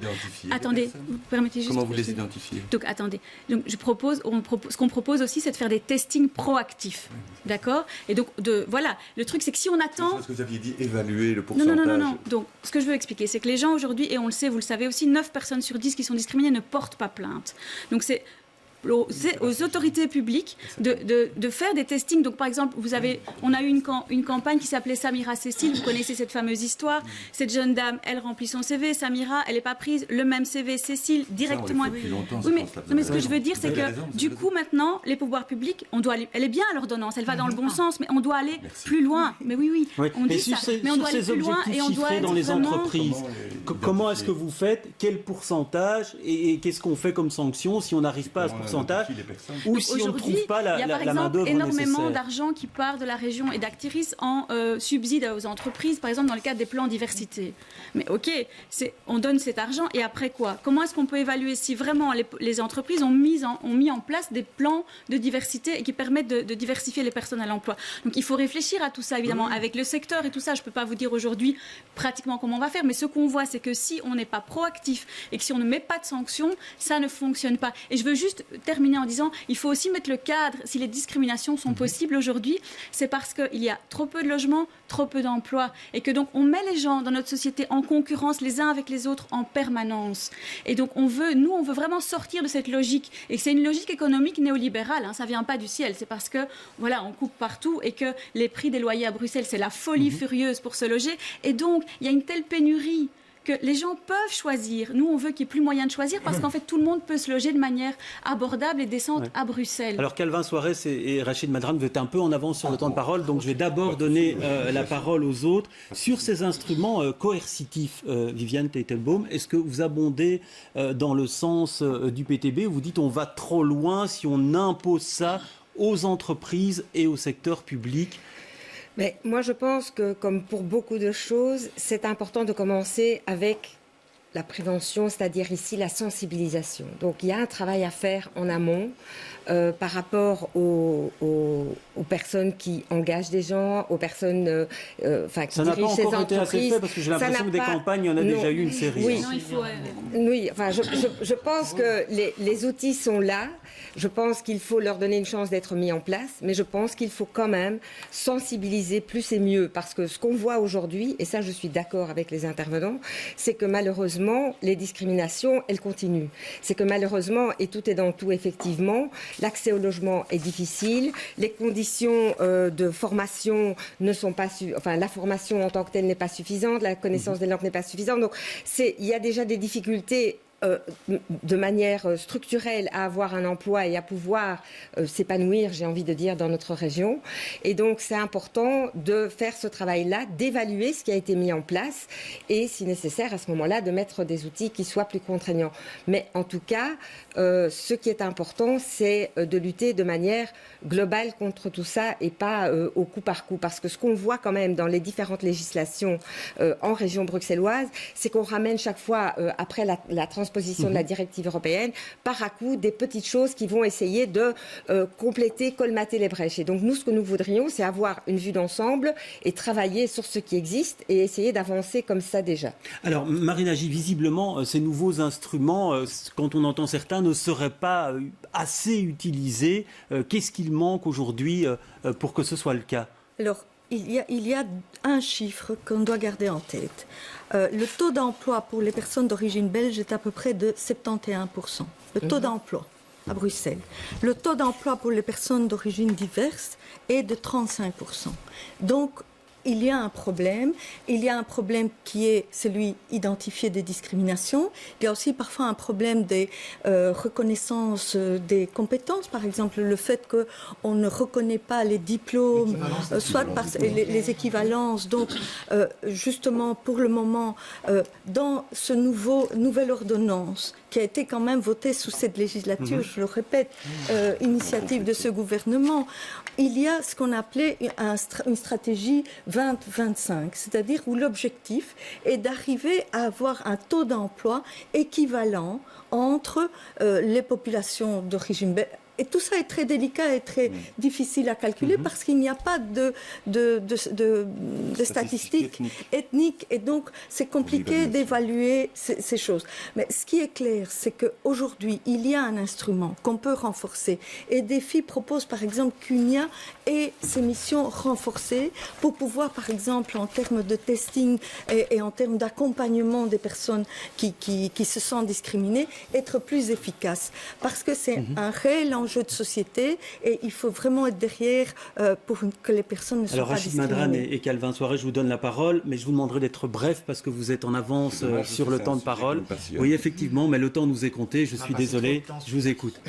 Attendez, vous permettez juste... Comment vous les identifiez? Donc attendez. Donc, ce qu'on propose aussi, c'est de faire des testings proactifs. D'accord? Et donc, voilà. Le truc, c'est que si on attend... Parce que vous aviez dit évaluer le pourcentage. Non. Donc, ce que je veux expliquer, c'est que les gens aujourd'hui, et on le sait, vous le savez aussi, 9 personnes sur 10 qui sont discriminées ne portent pas plainte. Donc, c'est aux autorités publiques de faire des testings. Donc, par exemple, on a eu une campagne qui s'appelait Samira Cécile. Vous connaissez cette fameuse histoire. Cette jeune dame, elle remplit son CV. Samira, elle n'est pas prise. Le même CV, Cécile, directement. Oui, mais ce que je veux dire, c'est que du coup, maintenant, les pouvoirs publics, elle est bien à l'ordonnance. Elle va dans le bon sens, mais on doit aller plus loin. Mais oui, on dit ça. Mais on doit aller plus loin et on doit être dans les vraiment... entreprises. Comment est-ce que vous faites? Quel pourcentage? Et qu'est-ce qu'on fait comme sanction si on n'arrive pas à ce pourcentage? Ou si on ne trouve pas la main-d'œuvre nécessaire. Il y a par exemple énormément d'argent qui part de la région et d'Actiris en subside aux entreprises, par exemple dans le cadre des plans diversité. Mais ok, on donne cet argent et après quoi? Comment est-ce qu'on peut évaluer si vraiment les entreprises ont mis en place des plans de diversité et qui permettent de diversifier les personnes à l'emploi? Donc il faut réfléchir à tout ça évidemment avec le secteur et tout ça. Je ne peux pas vous dire aujourd'hui pratiquement comment on va faire, mais ce qu'on voit c'est que si on n'est pas proactif et que si on ne met pas de sanctions, ça ne fonctionne pas. Et je veux juste terminer en disant, il faut aussi mettre le cadre. Si les discriminations sont possibles aujourd'hui, c'est parce qu'il y a trop peu de logements, trop peu d'emplois, et que donc on met les gens dans notre société en concurrence les uns avec les autres en permanence. Et donc on veut vraiment sortir de cette logique. Et c'est une logique économique néolibérale, hein, ça vient pas du ciel. C'est parce que voilà, on coupe partout et que les prix des loyers à Bruxelles, c'est la folie furieuse pour se loger. Et donc il y a une telle pénurie que les gens peuvent choisir. Nous, on veut qu'il n'y ait plus moyen de choisir parce qu'en fait, tout le monde peut se loger de manière abordable et décente à Bruxelles. Alors, Calvin Soares et Rachid Madran, vous êtes un peu en avance sur le temps de parole, donc je vais d'abord donner la parole aux autres. Sur ces instruments coercitifs, Viviane Teitelbaum, est-ce que vous abondez dans le sens du PTB, où vous dites on va trop loin si on impose ça aux entreprises et au secteur public? Mais moi, je pense que, comme pour beaucoup de choses, c'est important de commencer avec la prévention, c'est-à-dire ici la sensibilisation. Donc, il y a un travail à faire en amont par rapport aux personnes qui engagent des gens, aux personnes qui dirigent ces entreprises. Ça n'a pas encore été assez fait parce que j'ai l'impression que des campagnes, il y en a déjà eu une série. Oui, oui, enfin, je pense que les outils sont là. Je pense qu'il faut leur donner une chance d'être mis en place, mais je pense qu'il faut quand même sensibiliser plus et mieux, parce que ce qu'on voit aujourd'hui, et ça je suis d'accord avec les intervenants, c'est que malheureusement les discriminations, elles continuent. C'est que malheureusement, et tout est dans tout effectivement, l'accès au logement est difficile, les conditions de formation ne sont pas, la formation en tant que telle n'est pas suffisante, la connaissance des langues n'est pas suffisante, donc il y a déjà des difficultés de manière structurelle à avoir un emploi et à pouvoir s'épanouir, j'ai envie de dire, dans notre région. Et donc, c'est important de faire ce travail-là, d'évaluer ce qui a été mis en place et, si nécessaire, à ce moment-là, de mettre des outils qui soient plus contraignants. Mais en tout cas, ce qui est important, c'est de lutter de manière globale contre tout ça et pas au coup par coup. Parce que ce qu'on voit quand même dans les différentes législations en région bruxelloise, c'est qu'on ramène chaque fois, après la transposition de la directive européenne, par à coup des petites choses qui vont essayer de compléter, colmater les brèches. Et donc nous, ce que nous voudrions, c'est avoir une vue d'ensemble et travailler sur ce qui existe et essayer d'avancer comme ça déjà. Alors Marina J, visiblement, ces nouveaux instruments, quand on entend certains, ne seraient pas assez utilisés. Qu'est-ce qu'il manque aujourd'hui pour que ce soit le cas? Alors, il y a un chiffre qu'on doit garder en tête. Le taux d'emploi pour les personnes d'origine belge est à peu près de 71%. Le taux d'emploi à Bruxelles. Le taux d'emploi pour les personnes d'origine diverse est de 35%. Donc, il y a un problème. Il y a un problème qui est celui identifié des discriminations. Il y a aussi parfois un problème des reconnaissances des compétences. Par exemple, le fait qu'on ne reconnaît pas les diplômes, soit par les équivalences. Donc, justement, pour le moment, dans ce nouvelle ordonnance qui a été quand même votée sous cette législature, je le répète, initiative de ce gouvernement, il y a ce qu'on appelait une stratégie 2025, c'est-à-dire où l'objectif est d'arriver à avoir un taux d'emploi équivalent entre les populations d'origine belge. Et tout ça est très délicat et très difficile à calculer parce qu'il n'y a pas de statistiques ethniques et donc c'est compliqué d'évaluer ces choses. Mais ce qui est clair, c'est qu'aujourd'hui, il y a un instrument qu'on peut renforcer. Et DEFI propose par exemple qu'UNIA ait ses missions renforcées pour pouvoir, par exemple, en termes de testing et en termes d'accompagnement des personnes qui se sentent discriminées, être plus efficace. Parce que c'est un réel enjeu de société et il faut vraiment être derrière pour que les personnes ne soient pas discriminées. Alors Rachid Madran et Calvin Soares, je vous donne la parole, mais je vous demanderai d'être bref parce que vous êtes en avance sur le temps de parole. Oui, effectivement, mais le temps nous est compté, je suis désolé, je vous écoute.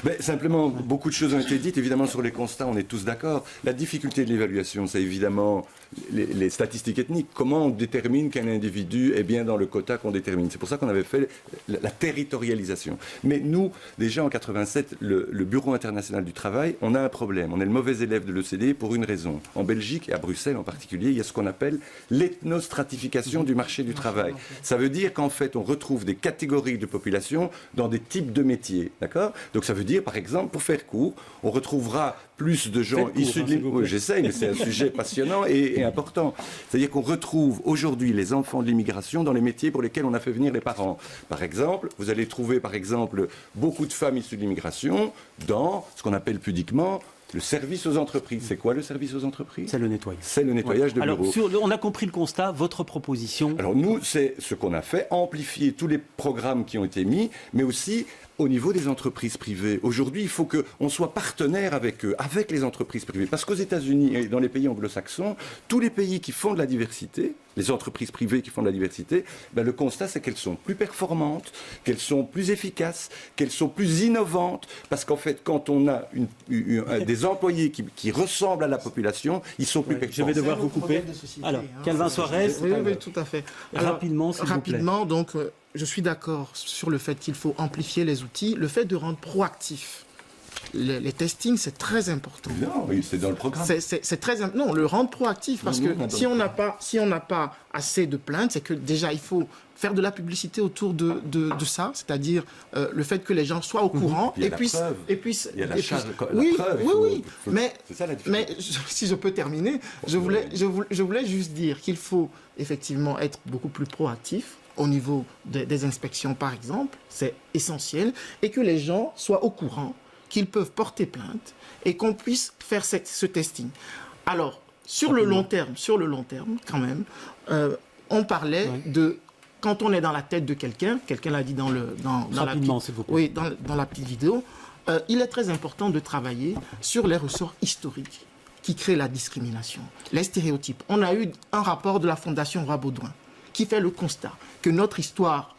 Mais simplement, beaucoup de choses ont été dites. Évidemment, sur les constats, on est tous d'accord. La difficulté de l'évaluation, c'est évidemment les statistiques ethniques. Comment on détermine qu'un individu est bien dans le quota qu'on détermine? C'est pour ça qu'on avait fait la territorialisation. Mais nous, déjà en 87, le Bureau international du travail, on a un problème. On est le mauvais élève de l'OCDE pour une raison. En Belgique, et à Bruxelles en particulier, il y a ce qu'on appelle l'ethnostratification du marché du travail. Ça veut dire qu'en fait, on retrouve des catégories de population dans des types de métiers. D'accord? Donc ça veut dire dire, par exemple, pour faire court, on retrouvera plus de gens issus de l'immigration. Oui, j'essaye, mais c'est un sujet passionnant et important. C'est-à-dire qu'on retrouve aujourd'hui les enfants de l'immigration dans les métiers pour lesquels on a fait venir les parents. Par exemple, vous allez trouver, par exemple, beaucoup de femmes issues de l'immigration dans ce qu'on appelle pudiquement le service aux entreprises. C'est quoi le service aux entreprises? C'est le nettoyage. C'est le nettoyage de bureaux. Alors, on a compris le constat, votre proposition. Alors nous, c'est ce qu'on a fait, amplifier tous les programmes qui ont été mis, mais aussi au niveau des entreprises privées. Aujourd'hui, il faut qu'on soit partenaire avec eux, avec les entreprises privées. Parce qu'aux États-Unis et dans les pays anglo-saxons, tous les pays qui font de la diversité, les entreprises privées qui font de la diversité, ben le constat, c'est qu'elles sont plus performantes, qu'elles sont plus efficaces, qu'elles sont plus innovantes. Parce qu'en fait, quand on a des employés qui ressemblent à la population, ils sont plus performants. Je vais devoir vous couper. Alors, Calvin Soares. Oui, tout à fait. Alors, rapidement, s'il vous plaît. Rapidement, donc, je suis d'accord sur le fait qu'il faut amplifier les outils, le fait de rendre proactif. Les testings, c'est très important. Non, oui, c'est dans le programme. C'est très non, le rendre proactif parce que si on n'a pas assez de plaintes, c'est que déjà il faut faire de la publicité autour de ça, c'est-à-dire le fait que les gens soient au courant et puissent il y a la preuve. Oui. Mais si je peux terminer, je voulais juste dire qu'il faut effectivement être beaucoup plus proactif au niveau des inspections, par exemple, c'est essentiel, et que les gens soient au courant qu'ils peuvent porter plainte et qu'on puisse faire ce testing. Alors, sur le long terme, quand même, on parlait de quand on est dans la tête de quelqu'un l'a dit dans la petite vidéo, il est très important de travailler sur les ressorts historiques qui créent la discrimination, les stéréotypes. On a eu un rapport de la Fondation Roi-Baudouin qui fait le constat que notre histoire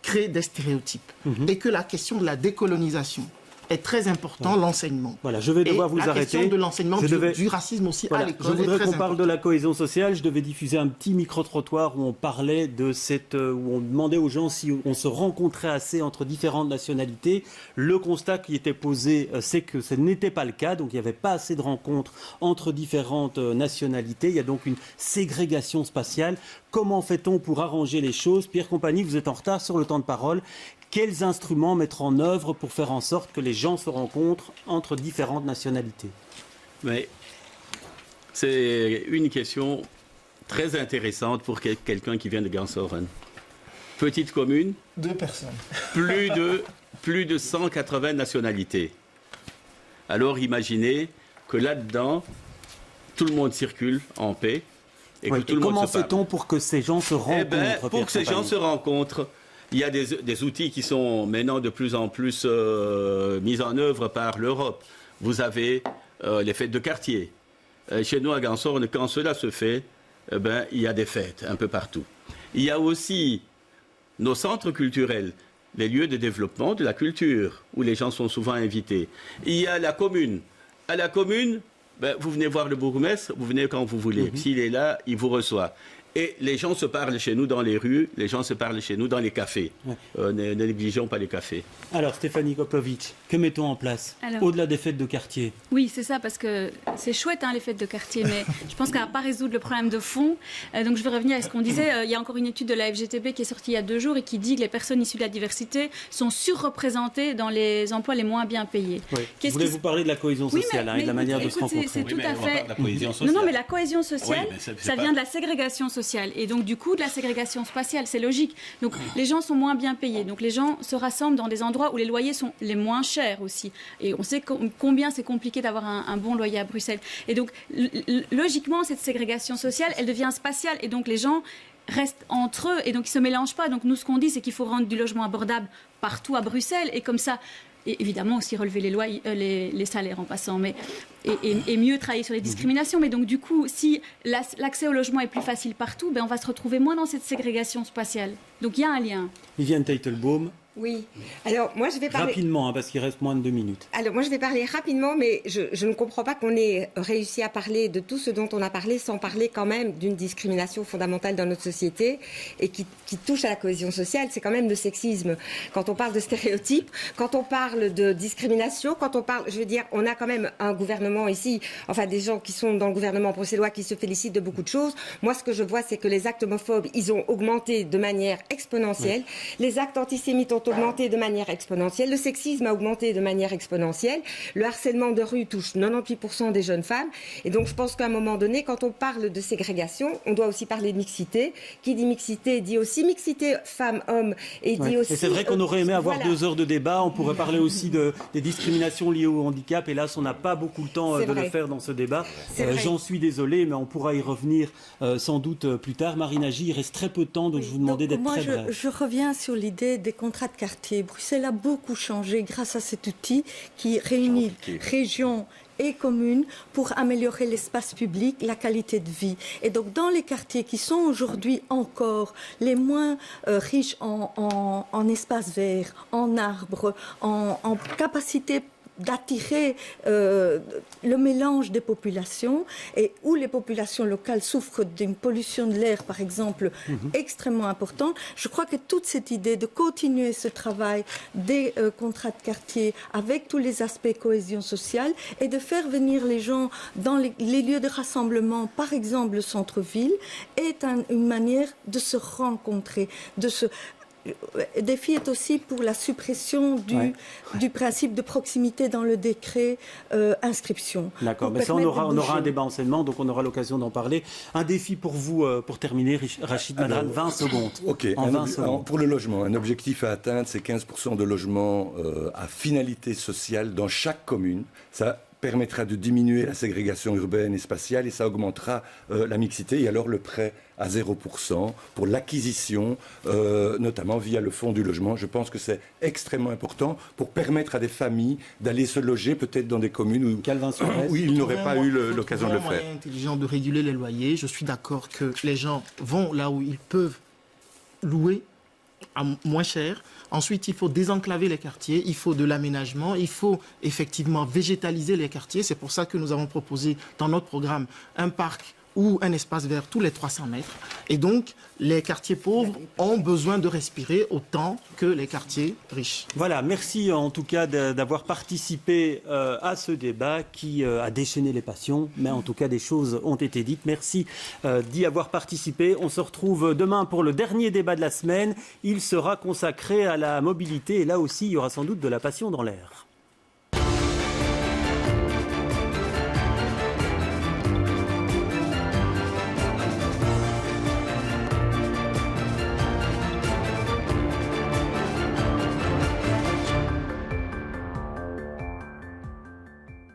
crée des stéréotypes et que la question de la décolonisation est très important, l'enseignement. Voilà, je vais devoir vous arrêter. La question de l'enseignement du racisme aussi à l'école. Je voudrais qu'on parle de la cohésion sociale. Je devais diffuser un petit micro-trottoir où on parlait de où on demandait aux gens si on se rencontrait assez entre différentes nationalités. Le constat qui était posé, c'est que ce n'était pas le cas. Donc il n'y avait pas assez de rencontres entre différentes nationalités. Il y a donc une ségrégation spatiale. Comment fait-on pour arranger les choses? Pierre Compagnie, vous êtes en retard sur le temps de parole. Quels instruments mettre en œuvre pour faire en sorte que les gens se rencontrent entre différentes nationalités? Mais c'est une question très intéressante pour quelqu'un qui vient de Gansoren. Petite commune. 2 personnes. Plus de 180 nationalités. Alors imaginez que là-dedans, tout le monde circule en paix. Et que tout le monde comment se parle. fait-on pour que ces gens se rencontrent? Pour que ces gens se rencontrent, il y a des outils qui sont maintenant de plus en plus mis en œuvre par l'Europe. Vous avez les fêtes de quartier. Chez nous, à Gansorne, quand cela se fait, il y a des fêtes un peu partout. Il y a aussi nos centres culturels, les lieux de développement de la culture, où les gens sont souvent invités. Il y a la commune. À la commune, vous venez voir le bourgmestre, vous venez quand vous voulez. S'il est là, il vous reçoit. Et les gens se parlent chez nous dans les rues, les gens se parlent chez nous dans les cafés. Ne négligeons pas les cafés. Alors, Stéphanie Koplovic, que mettons en place au-delà des fêtes de quartier? Oui, c'est ça, parce que c'est chouette, les fêtes de quartier, mais je pense qu'on ne va pas résoudre le problème de fond. Donc, je vais revenir à ce qu'on disait. Il y a encore une étude de la FGTB qui est sortie il y a 2 jours et qui dit que les personnes issues de la diversité sont surreprésentées dans les emplois les moins bien payés. Oui. Voulez-vous parler de la cohésion sociale et de la manière de se rencontrer? C'est tout à fait... Non, mais la cohésion sociale, ça vient de la ségrégation sociale. Et donc, du coup, de la ségrégation spatiale, c'est logique. Donc, les gens sont moins bien payés. Donc, les gens se rassemblent dans des endroits où les loyers sont les moins chers aussi. Et on sait combien c'est compliqué d'avoir un bon loyer à Bruxelles. Et donc, logiquement, cette ségrégation sociale, elle devient spatiale. Et donc, les gens restent entre eux et donc ils ne se mélangent pas. Donc, nous, ce qu'on dit, c'est qu'il faut rendre du logement abordable partout à Bruxelles. Et comme ça... Et évidemment aussi relever les salaires en passant, et mieux travailler sur les discriminations. Mais donc du coup, si l'accès au logement est plus facile partout, on va se retrouver moins dans cette ségrégation spatiale. Donc il y a un lien. Viviane Teitelbaum. Oui. Alors, moi, je vais parler... Rapidement, parce qu'il reste moins de 2 minutes. Alors, moi, je vais parler rapidement, mais je ne comprends pas qu'on ait réussi à parler de tout ce dont on a parlé sans parler quand même d'une discrimination fondamentale dans notre société et qui touche à la cohésion sociale. C'est quand même le sexisme. Quand on parle de stéréotypes, quand on parle de discrimination, quand on parle... Je veux dire, on a quand même un gouvernement ici, enfin, des gens qui sont dans le gouvernement bruxellois qui se félicitent de beaucoup de choses. Moi, ce que je vois, c'est que les actes homophobes, ils ont augmenté de manière exponentielle. Oui. Les actes antisémites ont augmenté de manière exponentielle, le sexisme a augmenté de manière exponentielle, le harcèlement de rue touche 98% des jeunes femmes. Et donc je pense qu'à un moment donné, quand on parle de ségrégation, on doit aussi parler de mixité. Qui dit mixité dit aussi mixité femmes-hommes. Et dit aussi, et c'est vrai qu'on aurait aimé avoir 2 heures de débat. On pourrait parler aussi des discriminations liées au handicap. Hélas, on n'a pas beaucoup le temps de le faire dans ce débat. J'en suis désolé, mais on pourra y revenir sans doute plus tard. Marine Agy, il reste très peu de temps, donc je vous demandais d'être très bref. Je reviens sur l'idée des contrats de quartier. Bruxelles a beaucoup changé grâce à cet outil qui réunit régions et communes pour améliorer l'espace public, la qualité de vie. Et donc dans les quartiers qui sont aujourd'hui encore les moins riches en espaces verts, en arbres, en capacité d'attirer le mélange des populations et où les populations locales souffrent d'une pollution de l'air, par exemple, extrêmement importante. Je crois que toute cette idée de continuer ce travail des contrats de quartier avec tous les aspects cohésion sociale et de faire venir les gens dans les lieux de rassemblement, par exemple le centre-ville, est une manière de se rencontrer, Le défi est aussi pour la suppression du principe de proximité dans le décret inscription. D'accord, mais ça on aura un débat enseignement, donc on aura l'occasion d'en parler. Un défi pour vous, pour terminer, Rachid Madran, 20 secondes. Ok, pour le logement, un objectif à atteindre, c'est 15% de logements à finalité sociale dans chaque commune. Ça permettra de diminuer la ségrégation urbaine et spatiale et ça augmentera la mixité et alors le prêt à 0% pour l'acquisition, notamment via le fonds du logement. Je pense que c'est extrêmement important pour permettre à des familles d'aller se loger peut-être dans des communes où ils n'auraient pas eu l'occasion de le faire. C'est un moyen intelligent de réguler les loyers. Je suis d'accord que les gens vont là où ils peuvent louer à moins cher. Ensuite, il faut désenclaver les quartiers, il faut de l'aménagement, il faut effectivement végétaliser les quartiers. C'est pour ça que nous avons proposé dans notre programme un parc ou un espace vert tous les 300 mètres. Et donc, les quartiers pauvres ont besoin de respirer autant que les quartiers riches. Voilà, merci en tout cas d'avoir participé à ce débat qui a déchaîné les passions, mais en tout cas des choses ont été dites. Merci d'y avoir participé. On se retrouve demain pour le dernier débat de la semaine. Il sera consacré à la mobilité et là aussi, il y aura sans doute de la passion dans l'air.